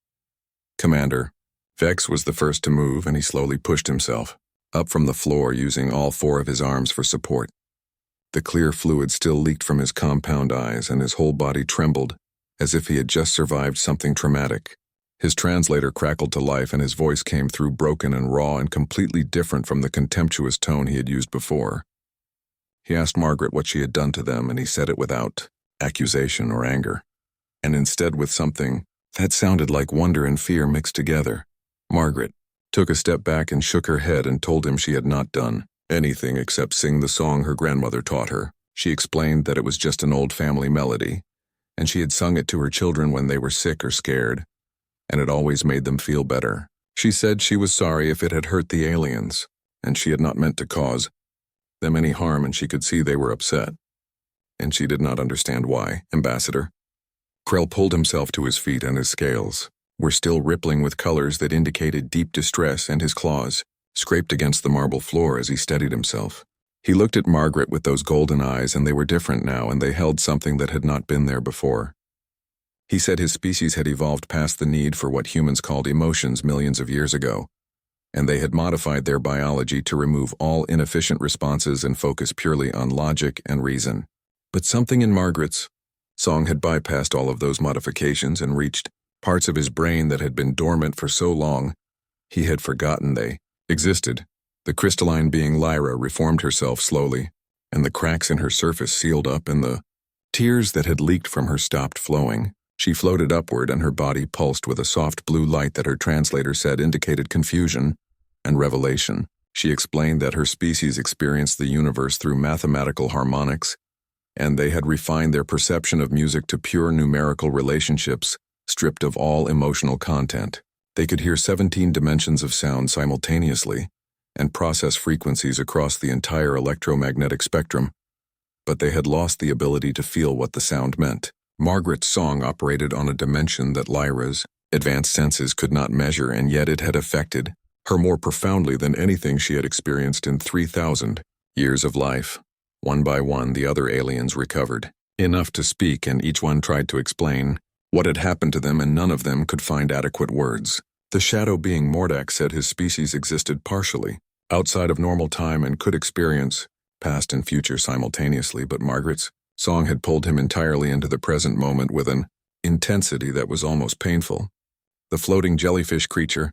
S1: Commander Vex was the first to move, and he slowly pushed himself up from the floor using all four of his arms for support. The clear fluid still leaked from his compound eyes, and his whole body trembled, as if he had just survived something traumatic. His translator crackled to life, and his voice came through broken and raw and completely different from the contemptuous tone he had used before. He asked Margaret what she had done to them, and he said it without accusation or anger, and instead with something that sounded like wonder and fear mixed together. Margaret took a step back and shook her head and told him she had not done anything except sing the song her grandmother taught her. She explained that it was just an old family melody, and she had sung it to her children when they were sick or scared, and it always made them feel better. She said she was sorry if it had hurt the aliens, and she had not meant to cause them any harm, and she could see they were upset. And she did not understand why. Ambassador Krell pulled himself to his feet, and his scales were still rippling with colors that indicated deep distress, and his claws scraped against the marble floor as he steadied himself. He looked at Margaret with those golden eyes, and they were different now, and they held something that had not been there before. He said his species had evolved past the need for what humans called emotions millions of years ago, and they had modified their biology to remove all inefficient responses and focus purely on logic and reason. But something in Margaret's song had bypassed all of those modifications and reached parts of his brain that had been dormant for so long he had forgotten they existed. The crystalline being Lyra reformed herself slowly, and the cracks in her surface sealed up, and the tears that had leaked from her stopped flowing. She floated upward, and her body pulsed with a soft blue light that her translator said indicated confusion and revelation. She explained that her species experienced the universe through mathematical harmonics, and they had refined their perception of music to pure numerical relationships, stripped of all emotional content. They could hear 17 dimensions of sound simultaneously and process frequencies across the entire electromagnetic spectrum, but they had lost the ability to feel what the sound meant. Margaret's song operated on a dimension that Lyra's advanced senses could not measure, and yet it had affected her more profoundly than anything she had experienced in 3,000 years of life. One by one, the other aliens recovered enough to speak, and each one tried to explain what had happened to them, and none of them could find adequate words. The shadow being Mordak said his species existed partially outside of normal time and could experience past and future simultaneously, but Margaret's song had pulled him entirely into the present moment with an intensity that was almost painful. The floating jellyfish creature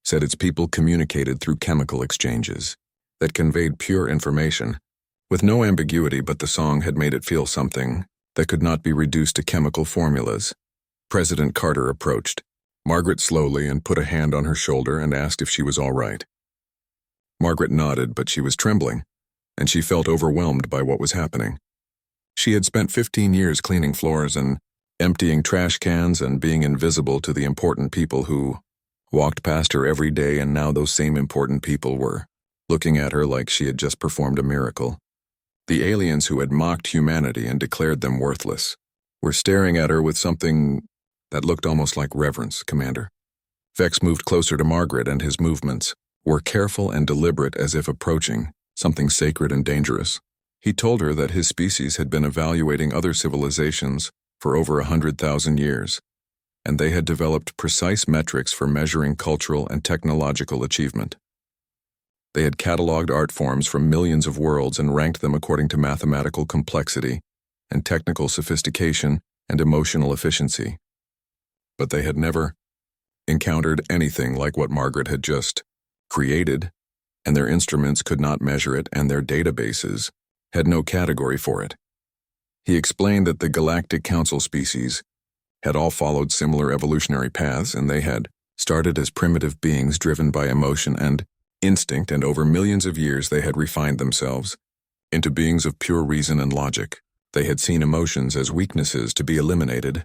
S1: said its people communicated through chemical exchanges that conveyed pure information with no ambiguity, but the song had made it feel something that could not be reduced to chemical formulas. President Carter approached Margaret slowly and put a hand on her shoulder and asked if she was all right. Margaret nodded, but she was trembling, and she felt overwhelmed by what was happening. She had spent 15 years cleaning floors and emptying trash cans and being invisible to the important people who walked past her every day, and now those same important people were looking at her like she had just performed a miracle. The aliens who had mocked humanity and declared them worthless were staring at her with something that looked almost like reverence. Commander Vex moved closer to Margaret, and his movements were careful and deliberate, as if approaching something sacred and dangerous. He told her that his species had been evaluating other civilizations for over 100,000 years, and they had developed precise metrics for measuring cultural and technological achievement. They had cataloged art forms from millions of worlds and ranked them according to mathematical complexity and technical sophistication and emotional efficiency. But they had never encountered anything like what Margaret had just created, and their instruments could not measure it, and their databases had no category for it. He explained that the Galactic Council species had all followed similar evolutionary paths, and they had started as primitive beings driven by emotion and instinct, and over millions of years they had refined themselves into beings of pure reason and logic. They had seen emotions as weaknesses to be eliminated,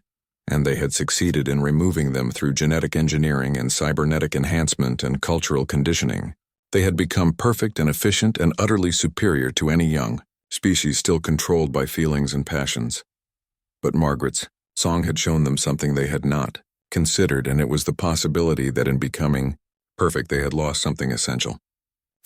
S1: and they had succeeded in removing them through genetic engineering and cybernetic enhancement and cultural conditioning. They had become perfect and efficient and utterly superior to any young species still controlled by feelings and passions. But Margaret's song had shown them something they had not considered, and it was the possibility that in becoming perfect they had lost something essential.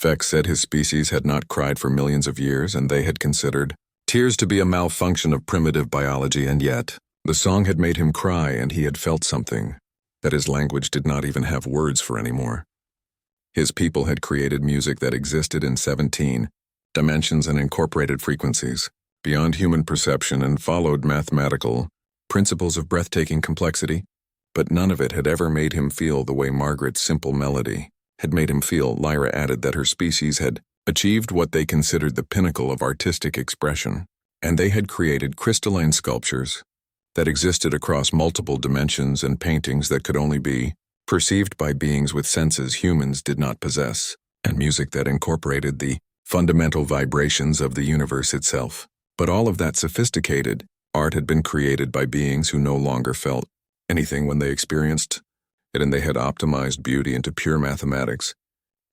S1: Vex said his species had not cried for millions of years, and they had considered tears to be a malfunction of primitive biology, and yet the song had made him cry, and he had felt something that his language did not even have words for anymore. His people had created music that existed in 17 dimensions and incorporated frequencies, beyond human perception, and followed mathematical principles of breathtaking complexity. But none of it had ever made him feel the way Margaret's simple melody had made him feel. Lyra added that her species had achieved what they considered the pinnacle of artistic expression, and they had created crystalline sculptures that existed across multiple dimensions and paintings that could only be perceived by beings with senses humans did not possess, and music that incorporated the fundamental vibrations of the universe itself. But all of that sophisticated art had been created by beings who no longer felt anything when they experienced it, and they had optimized beauty into pure mathematics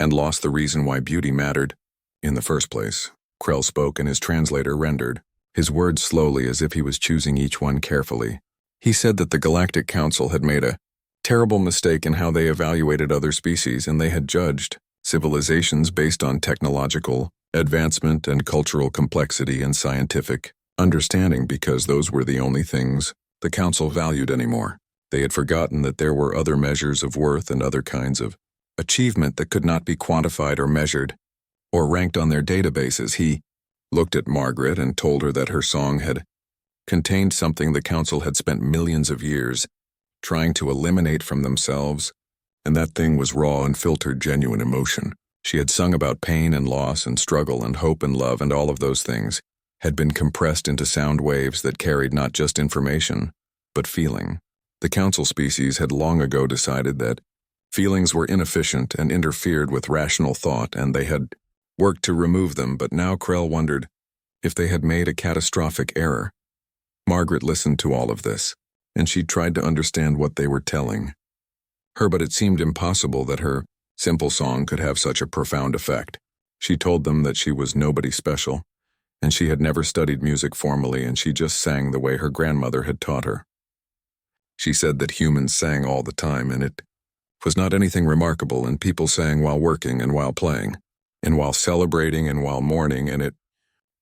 S1: and lost the reason why beauty mattered in the first place. Krell spoke and his translator rendered his words slowly as if he was choosing each one carefully. He said that the Galactic Council had made a terrible mistake in how they evaluated other species, and they had judged civilizations based on technological advancement and cultural complexity and scientific understanding because those were the only things the Council valued anymore. They had forgotten that there were other measures of worth and other kinds of achievement that could not be quantified or measured or ranked on their databases. He looked at Margaret and told her that her song had contained something the Council had spent millions of years trying to eliminate from themselves, and that thing was raw and filtered genuine emotion. She had sung about pain and loss and struggle and hope and love, and all of those things had been compressed into sound waves that carried not just information, but feeling. The Council species had long ago decided that feelings were inefficient and interfered with rational thought, and they had worked to remove them, but now Krell wondered if they had made a catastrophic error. Margaret listened to all of this, and she tried to understand what they were telling her, but it seemed impossible that her simple song could have such a profound effect. She told them that she was nobody special, and she had never studied music formally, and she just sang the way her grandmother had taught her. She said that humans sang all the time, and it was not anything remarkable, and people sang while working and while playing, and while celebrating and while mourning, and it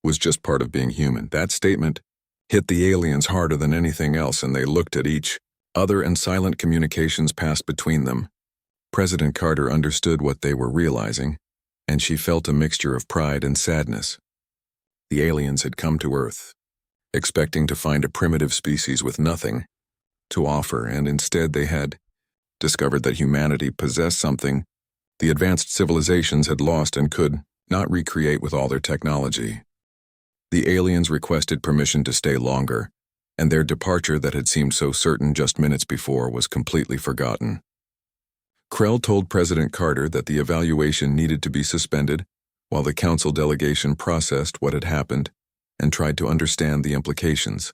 S1: was just part of being human. That statement hit the aliens harder than anything else, and they looked at each other, and silent communications passed between them. President Carter understood what they were realizing, and she felt a mixture of pride and sadness. The aliens had come to Earth, expecting to find a primitive species with nothing to offer, and instead they had discovered that humanity possessed something the advanced civilizations had lost and could not recreate with all their technology. The aliens requested permission to stay longer, and their departure that had seemed so certain just minutes before was completely forgotten. Krell told President Carter that the evaluation needed to be suspended while the Council delegation processed what had happened and tried to understand the implications.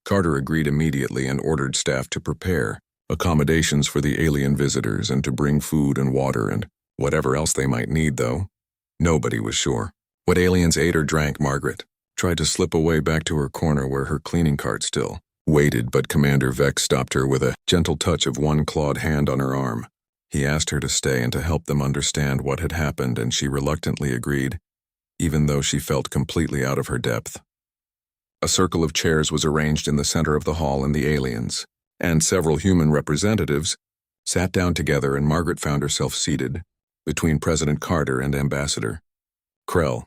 S1: Carter agreed immediately and ordered staff to prepare accommodations for the alien visitors and to bring food and water and whatever else they might need, though nobody was sure what aliens ate or drank. Margaret tried to slip away back to her corner where her cleaning cart still waited, but Commander Vex stopped her with a gentle touch of one clawed hand on her arm. He asked her to stay and to help them understand what had happened, and she reluctantly agreed, even though she felt completely out of her depth. A circle of chairs was arranged in the center of the hall, and the aliens and several human representatives sat down together, and Margaret found herself seated between President Carter and Ambassador Krell.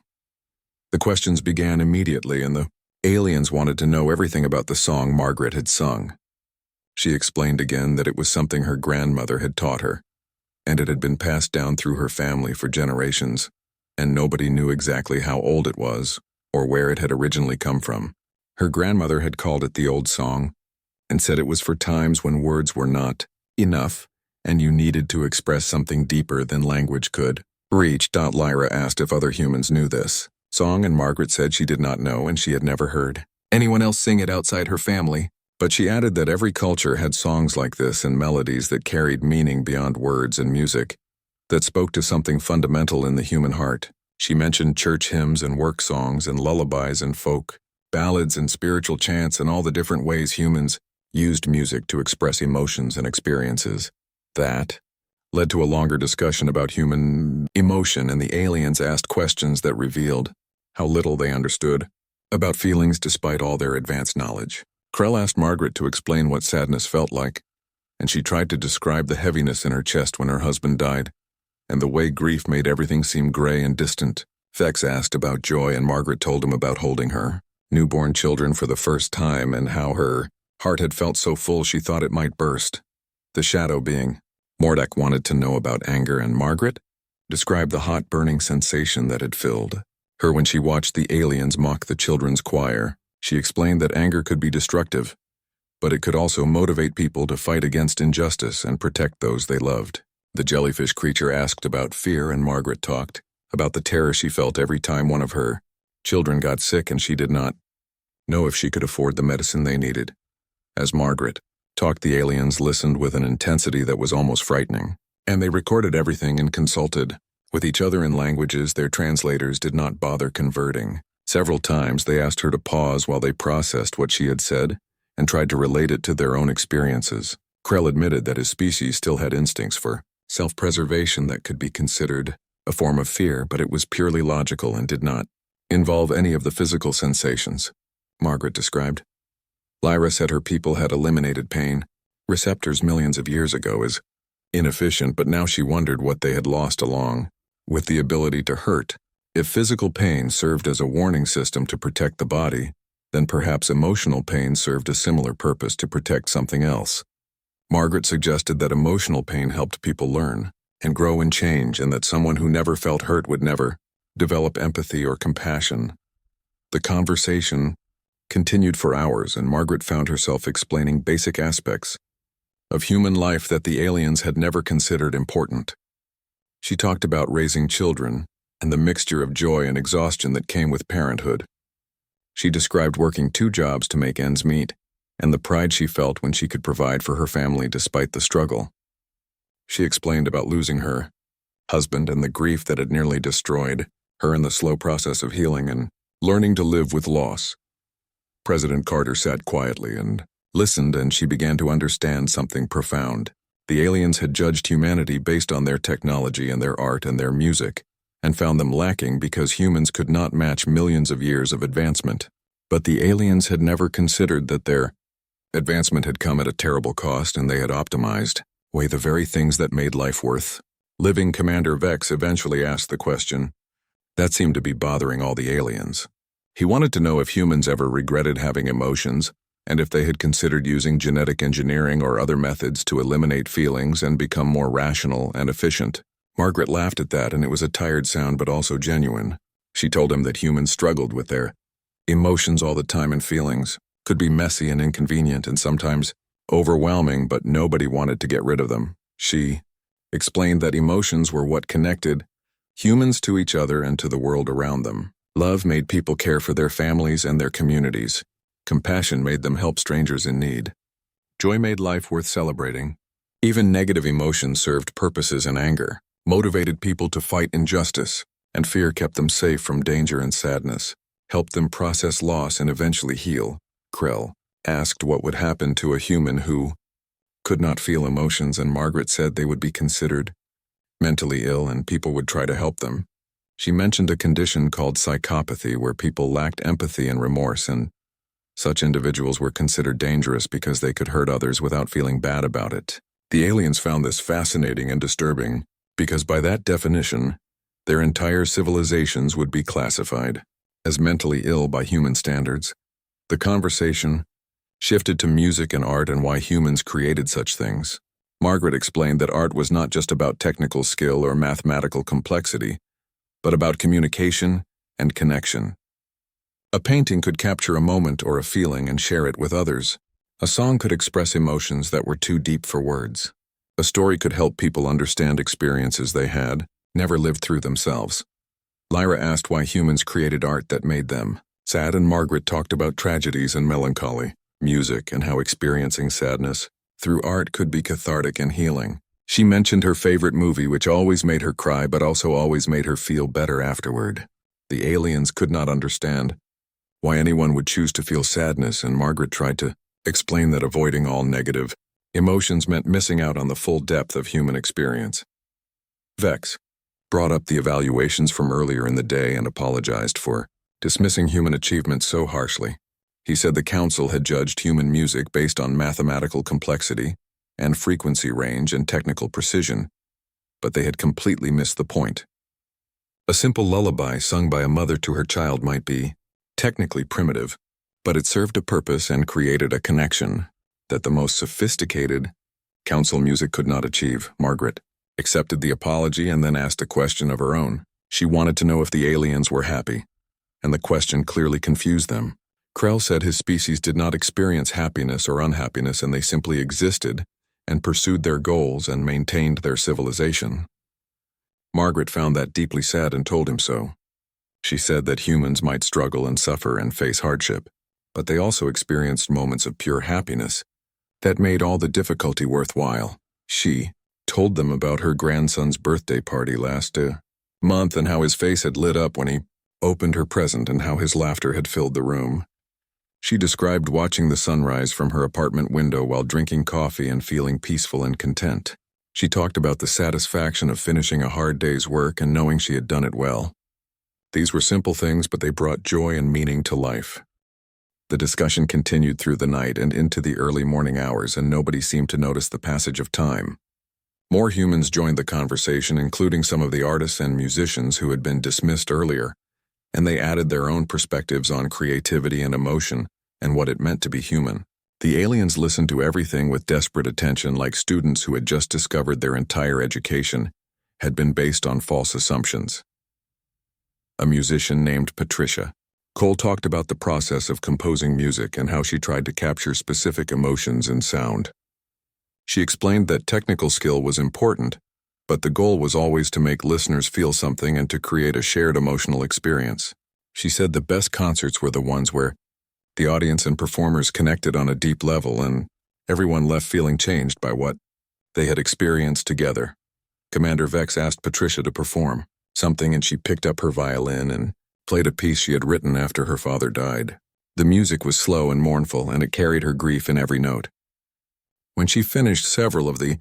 S1: The questions began immediately, and the aliens wanted to know everything about the song Margaret had sung. She explained again that it was something her grandmother had taught her, and it had been passed down through her family for generations, and nobody knew exactly how old it was or where it had originally come from. Her grandmother had called it the old song and said it was for times when words were not enough and you needed to express something deeper than language could reach. Lyra asked if other humans knew this song, and Margaret said she did not know and she had never heard anyone else sing it outside her family. But she added that every culture had songs like this and melodies that carried meaning beyond words and music, that spoke to something fundamental in the human heart. She mentioned church hymns and work songs and lullabies and folk ballads and spiritual chants and all the different ways humans used music to express emotions and experiences. That led to a longer discussion about human emotion, and the aliens asked questions that revealed how little they understood about feelings despite all their advanced knowledge. Krell asked Margaret to explain what sadness felt like, and she tried to describe the heaviness in her chest when her husband died, and the way grief made everything seem gray and distant. Vex asked about Joy and Margaret told him about holding her newborn children for the first time and how her heart had felt so full she thought it might burst. The shadow being Mordek wanted to know about anger, and Margaret described the hot burning sensation that had filled her when she watched the aliens mock the children's choir. She explained that anger could be destructive, but it could also motivate people to fight against injustice and protect those they loved. The jellyfish creature asked about fear, and Margaret talked about the terror she felt every time one of her children got sick and she did not know if she could afford the medicine they needed. As Margaret talked, the aliens listened with an intensity that was almost frightening, and they recorded everything and consulted with each other in languages their translators did not bother converting. Several times they asked her to pause while they processed what she had said and tried to relate it to their own experiences. Krell admitted that his species still had instincts for self-preservation that could be considered a form of fear, but it was purely logical and did not involve any of the physical sensations Margaret described. Lyra said her people had eliminated pain receptors millions of years ago as inefficient, but now she wondered what they had lost along with the ability to hurt. If physical pain served as a warning system to protect the body, then perhaps emotional pain served a similar purpose to protect something else. Margaret suggested that emotional pain helped people learn and grow and change, and that someone who never felt hurt would never develop empathy or compassion. The conversation continued for hours, and Margaret found herself explaining basic aspects of human life that the aliens had never considered important. She talked about raising children and the mixture of joy and exhaustion that came with parenthood. She described working 2 jobs to make ends meet and the pride she felt when she could provide for her family despite the struggle. She explained about losing her husband and the grief that had nearly destroyed her in the slow process of healing and learning to live with loss. President Carter sat quietly and listened, and she began to understand something profound. The aliens had judged humanity based on their technology and their art and their music, and found them lacking because humans could not match millions of years of advancement. But the aliens had never considered that their advancement had come at a terrible cost, and they had optimized away the very things that made life worth living. Commander Vex eventually asked the question that seemed to be bothering all the aliens. He wanted to know if humans ever regretted having emotions, and if they had considered using genetic engineering or other methods to eliminate feelings and become more rational and efficient. Margaret laughed at that, and it was a tired sound but also genuine. She told him that humans struggled with their emotions all the time, and feelings could be messy and inconvenient and sometimes overwhelming, but nobody wanted to get rid of them. She explained that emotions were what connected humans to each other and to the world around them. Love made people care for their families and their communities. Compassion made them help strangers in need. Joy made life worth celebrating. Even negative emotions served purposes, and anger motivated people to fight injustice, and fear kept them safe from danger, and sadness helped them process loss and eventually heal. Krell asked what would happen to a human who could not feel emotions, and Margaret said they would be considered mentally ill and people would try to help them. She mentioned a condition called psychopathy, where people lacked empathy and remorse, and such individuals were considered dangerous because they could hurt others without feeling bad about it. The aliens found this fascinating and disturbing, because by that definition, their entire civilizations would be classified as mentally ill by human standards. The conversation shifted to music and art and why humans created such things. Margaret explained that art was not just about technical skill or mathematical complexity, but about communication and connection. A painting could capture a moment or a feeling and share it with others. A song could express emotions that were too deep for words. A story could help people understand experiences they had never lived through themselves. Lyra asked why humans created art that made them sad, and Margaret talked about tragedies and melancholy, music, and how experiencing sadness through art could be cathartic and healing. She mentioned her favorite movie, which always made her cry but also always made her feel better afterward. The aliens could not understand why anyone would choose to feel sadness, and Margaret tried to explain that avoiding all negative emotions meant missing out on the full depth of human experience. Vex brought up the evaluations from earlier in the day and apologized for dismissing human achievements so harshly. He said the council had judged human music based on mathematical complexity and frequency range and technical precision, but they had completely missed the point. A simple lullaby sung by a mother to her child might be technically primitive, but it served a purpose and created a connection that the most sophisticated council music could not achieve. Margaret accepted the apology and then asked a question of her own. She wanted to know if the aliens were happy, and the question clearly confused them. Krell said his species did not experience happiness or unhappiness, and they simply existed and pursued their goals and maintained their civilization. Margaret found that deeply sad and told him so. She said that humans might struggle and suffer and face hardship, but they also experienced moments of pure happiness that made all the difficulty worthwhile. She told them about her grandson's birthday party last month and how his face had lit up when he opened her present and how his laughter had filled the room. She described watching the sunrise from her apartment window while drinking coffee and feeling peaceful and content. She talked about the satisfaction of finishing a hard day's work and knowing she had done it well. These were simple things, but they brought joy and meaning to life. The discussion continued through the night and into the early morning hours, and nobody seemed to notice the passage of time. More humans joined the conversation, including some of the artists and musicians who had been dismissed earlier, and they added their own perspectives on creativity and emotion and what it meant to be human. The aliens listened to everything with desperate attention, like students who had just discovered their entire education had been based on false assumptions. A musician named Patricia Cole talked about the process of composing music and how she tried to capture specific emotions in sound. She explained that technical skill was important, but the goal was always to make listeners feel something and to create a shared emotional experience. She said the best concerts were the ones where the audience and performers connected on a deep level and everyone left feeling changed by what they had experienced together. Commander Vex asked Patricia to perform something, and she picked up her violin and played a piece she had written after her father died. The music was slow and mournful, and it carried her grief in every note. When she finished, several of the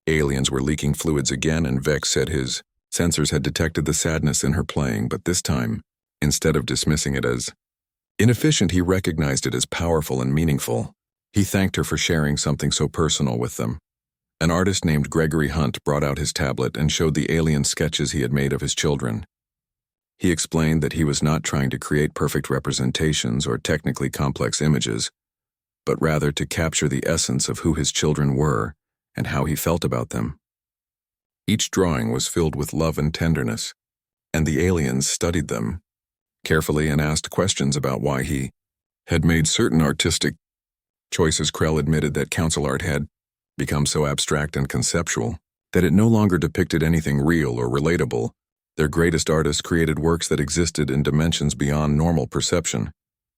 S1: aliens were leaking fluids again, and Vex said his sensors had detected the sadness in her playing, but this time, instead of dismissing it as inefficient, he recognized it as powerful and meaningful. He thanked her for sharing something so personal with them. An artist named Gregory Hunt brought out his tablet and showed the alien sketches he had made of his children. He explained that he was not trying to create perfect representations or technically complex images, but rather to capture the essence of who his children were and how he felt about them. Each drawing was filled with love and tenderness, and the aliens studied them carefully and asked questions about why he had made certain artistic choices. Krell admitted that council art had become so abstract and conceptual that it no longer depicted anything real or relatable. Their greatest artists created works that existed in dimensions beyond normal perception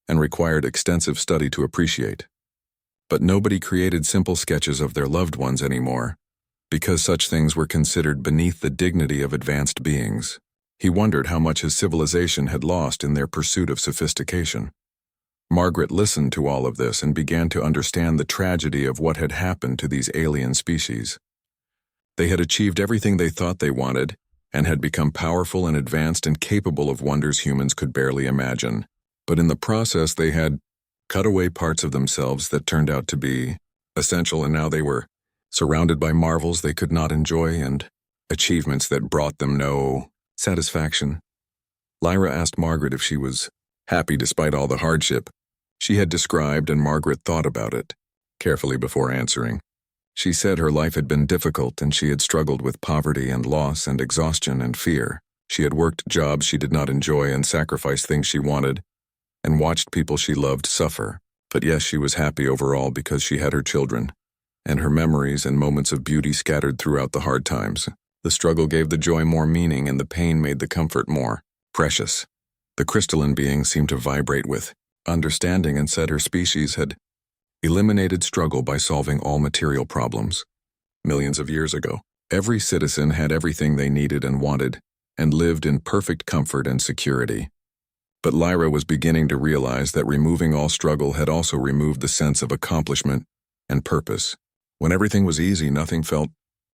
S1: and required extensive study to appreciate. But nobody created simple sketches of their loved ones anymore, because such things were considered beneath the dignity of advanced beings. He wondered how much his civilization had lost in their pursuit of sophistication. Margaret listened to all of this and began to understand the tragedy of what had happened to these alien species. They had achieved everything they thought they wanted and had become powerful and advanced and capable of wonders humans could barely imagine. But in the process, they had cut away parts of themselves that turned out to be essential, and now they were surrounded by marvels they could not enjoy and achievements that brought them no satisfaction. Lyra asked Margaret if she was happy despite all the hardship she had described, and Margaret thought about it carefully before answering. She said her life had been difficult and she had struggled with poverty and loss and exhaustion and fear. She had worked jobs she did not enjoy and sacrificed things she wanted and watched people she loved suffer. But yes, she was happy overall because she had her children and her memories and moments of beauty scattered throughout the hard times. The struggle gave the joy more meaning and the pain made the comfort more precious. The crystalline being seemed to vibrate with understanding and said her species had eliminated struggle by solving all material problems. Millions of years ago, every citizen had everything they needed and wanted and lived in perfect comfort and security. But Lyra was beginning to realize that removing all struggle had also removed the sense of accomplishment and purpose. When everything was easy, nothing felt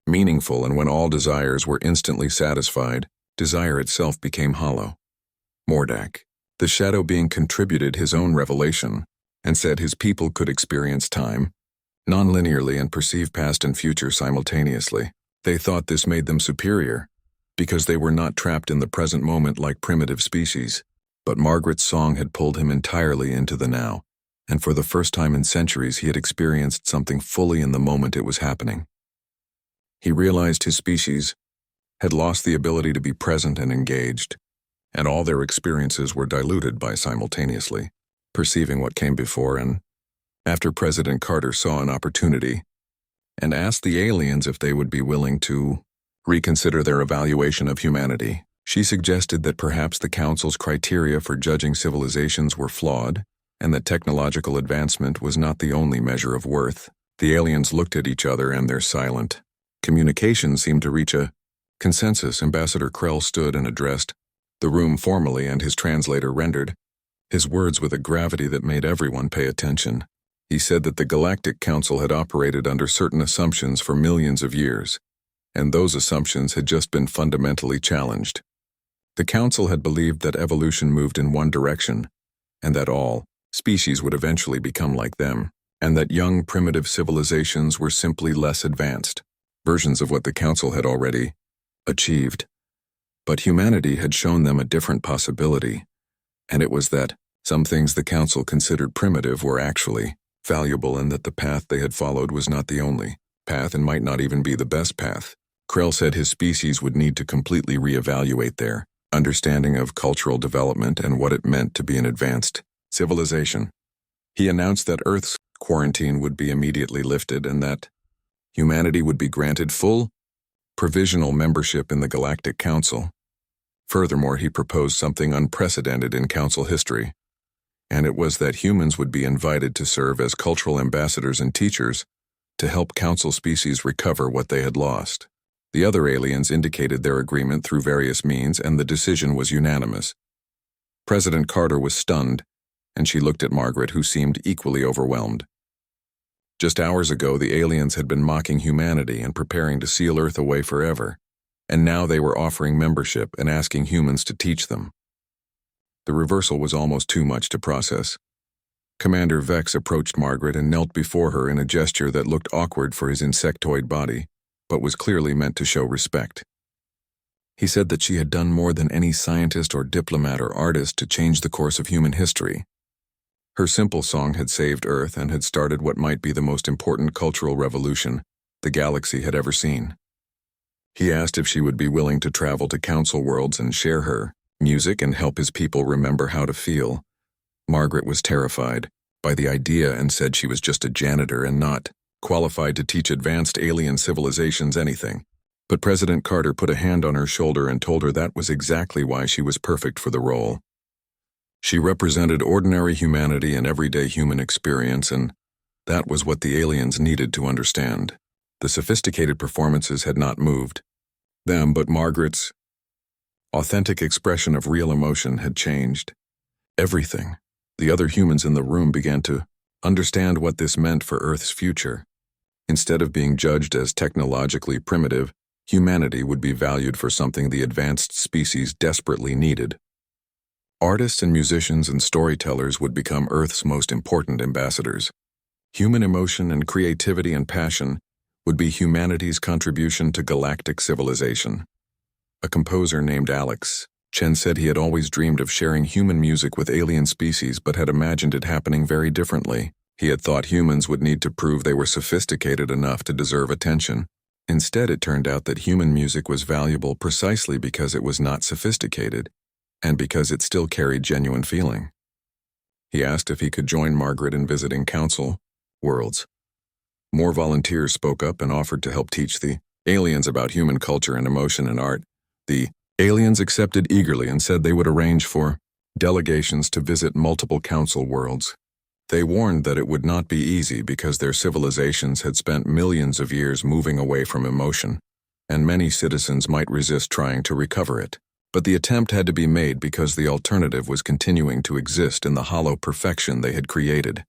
S1: meaningful, and when all desires were instantly satisfied, desire itself became hollow. Mordak, the shadow being, contributed his own revelation and said his people could experience time non-linearly and perceive past and future simultaneously. They thought this made them superior, because they were not trapped in the present moment like primitive species. But Margaret's song had pulled him entirely into the now, and for the first time in centuries he had experienced something fully in the moment it was happening. He realized his species had lost the ability to be present and engaged, and all their experiences were diluted by simultaneously perceiving what came before. And after President Carter saw an opportunity and asked the aliens if they would be willing to reconsider their evaluation of humanity, she suggested that perhaps the Council's criteria for judging civilizations were flawed, and that technological advancement was not the only measure of worth. The aliens looked at each other, and their silent communication seemed to reach a consensus. Ambassador Krell stood and addressed the room formally, and his translator rendered his words with a gravity that made everyone pay attention. He said that the Galactic Council had operated under certain assumptions for millions of years, and those assumptions had just been fundamentally challenged. The Council had believed that evolution moved in one direction, and that all species would eventually become like them, and that young primitive civilizations were simply less advanced versions of what the Council had already achieved. But humanity had shown them a different possibility, and it was that some things the Council considered primitive were actually valuable, and that the path they had followed was not the only path and might not even be the best path. Krell said his species would need to completely reevaluate their understanding of cultural development and what it meant to be an advanced civilization. He announced that Earth's quarantine would be immediately lifted and that humanity would be granted full provisional membership in the Galactic Council. Furthermore, he proposed something unprecedented in Council history, and it was that humans would be invited to serve as cultural ambassadors and teachers to help Council species recover what they had lost. The other aliens indicated their agreement through various means, and the decision was unanimous. President Carter was stunned, and she looked at Margaret, who seemed equally overwhelmed. Just hours ago, the aliens had been mocking humanity and preparing to seal Earth away forever, and now they were offering membership and asking humans to teach them. The reversal was almost too much to process. Commander Vex approached Margaret and knelt before her in a gesture that looked awkward for his insectoid body, but was clearly meant to show respect. He said that she had done more than any scientist or diplomat or artist to change the course of human history. Her simple song had saved Earth and had started what might be the most important cultural revolution the galaxy had ever seen. He asked if she would be willing to travel to Council worlds and share her music and help his people remember how to feel. Margaret was terrified by the idea and said she was just a janitor and not qualified to teach advanced alien civilizations anything. But President Carter put a hand on her shoulder and told her that was exactly why she was perfect for the role. She represented ordinary humanity and everyday human experience, and that was what the aliens needed to understand. The sophisticated performances had not moved them, but Margaret's authentic expression of real emotion had changed everything. The other humans in the room began to understand what this meant for Earth's future. Instead of being judged as technologically primitive, humanity would be valued for something the advanced species desperately needed. Artists and musicians and storytellers would become Earth's most important ambassadors. Human emotion and creativity and passion would be humanity's contribution to galactic civilization. A composer named Alex Chen said he had always dreamed of sharing human music with alien species, but had imagined it happening very differently. He had thought humans would need to prove they were sophisticated enough to deserve attention. Instead, it turned out that human music was valuable precisely because it was not sophisticated, and because it still carried genuine feeling. He asked if he could join Margaret in visiting Council worlds. More volunteers spoke up and offered to help teach the aliens about human culture and emotion and art. The aliens accepted eagerly and said they would arrange for delegations to visit multiple Council worlds. They warned that it would not be easy because their civilizations had spent millions of years moving away from emotion, and many citizens might resist trying to recover it. But the attempt had to be made because the alternative was continuing to exist in the hollow perfection they had created.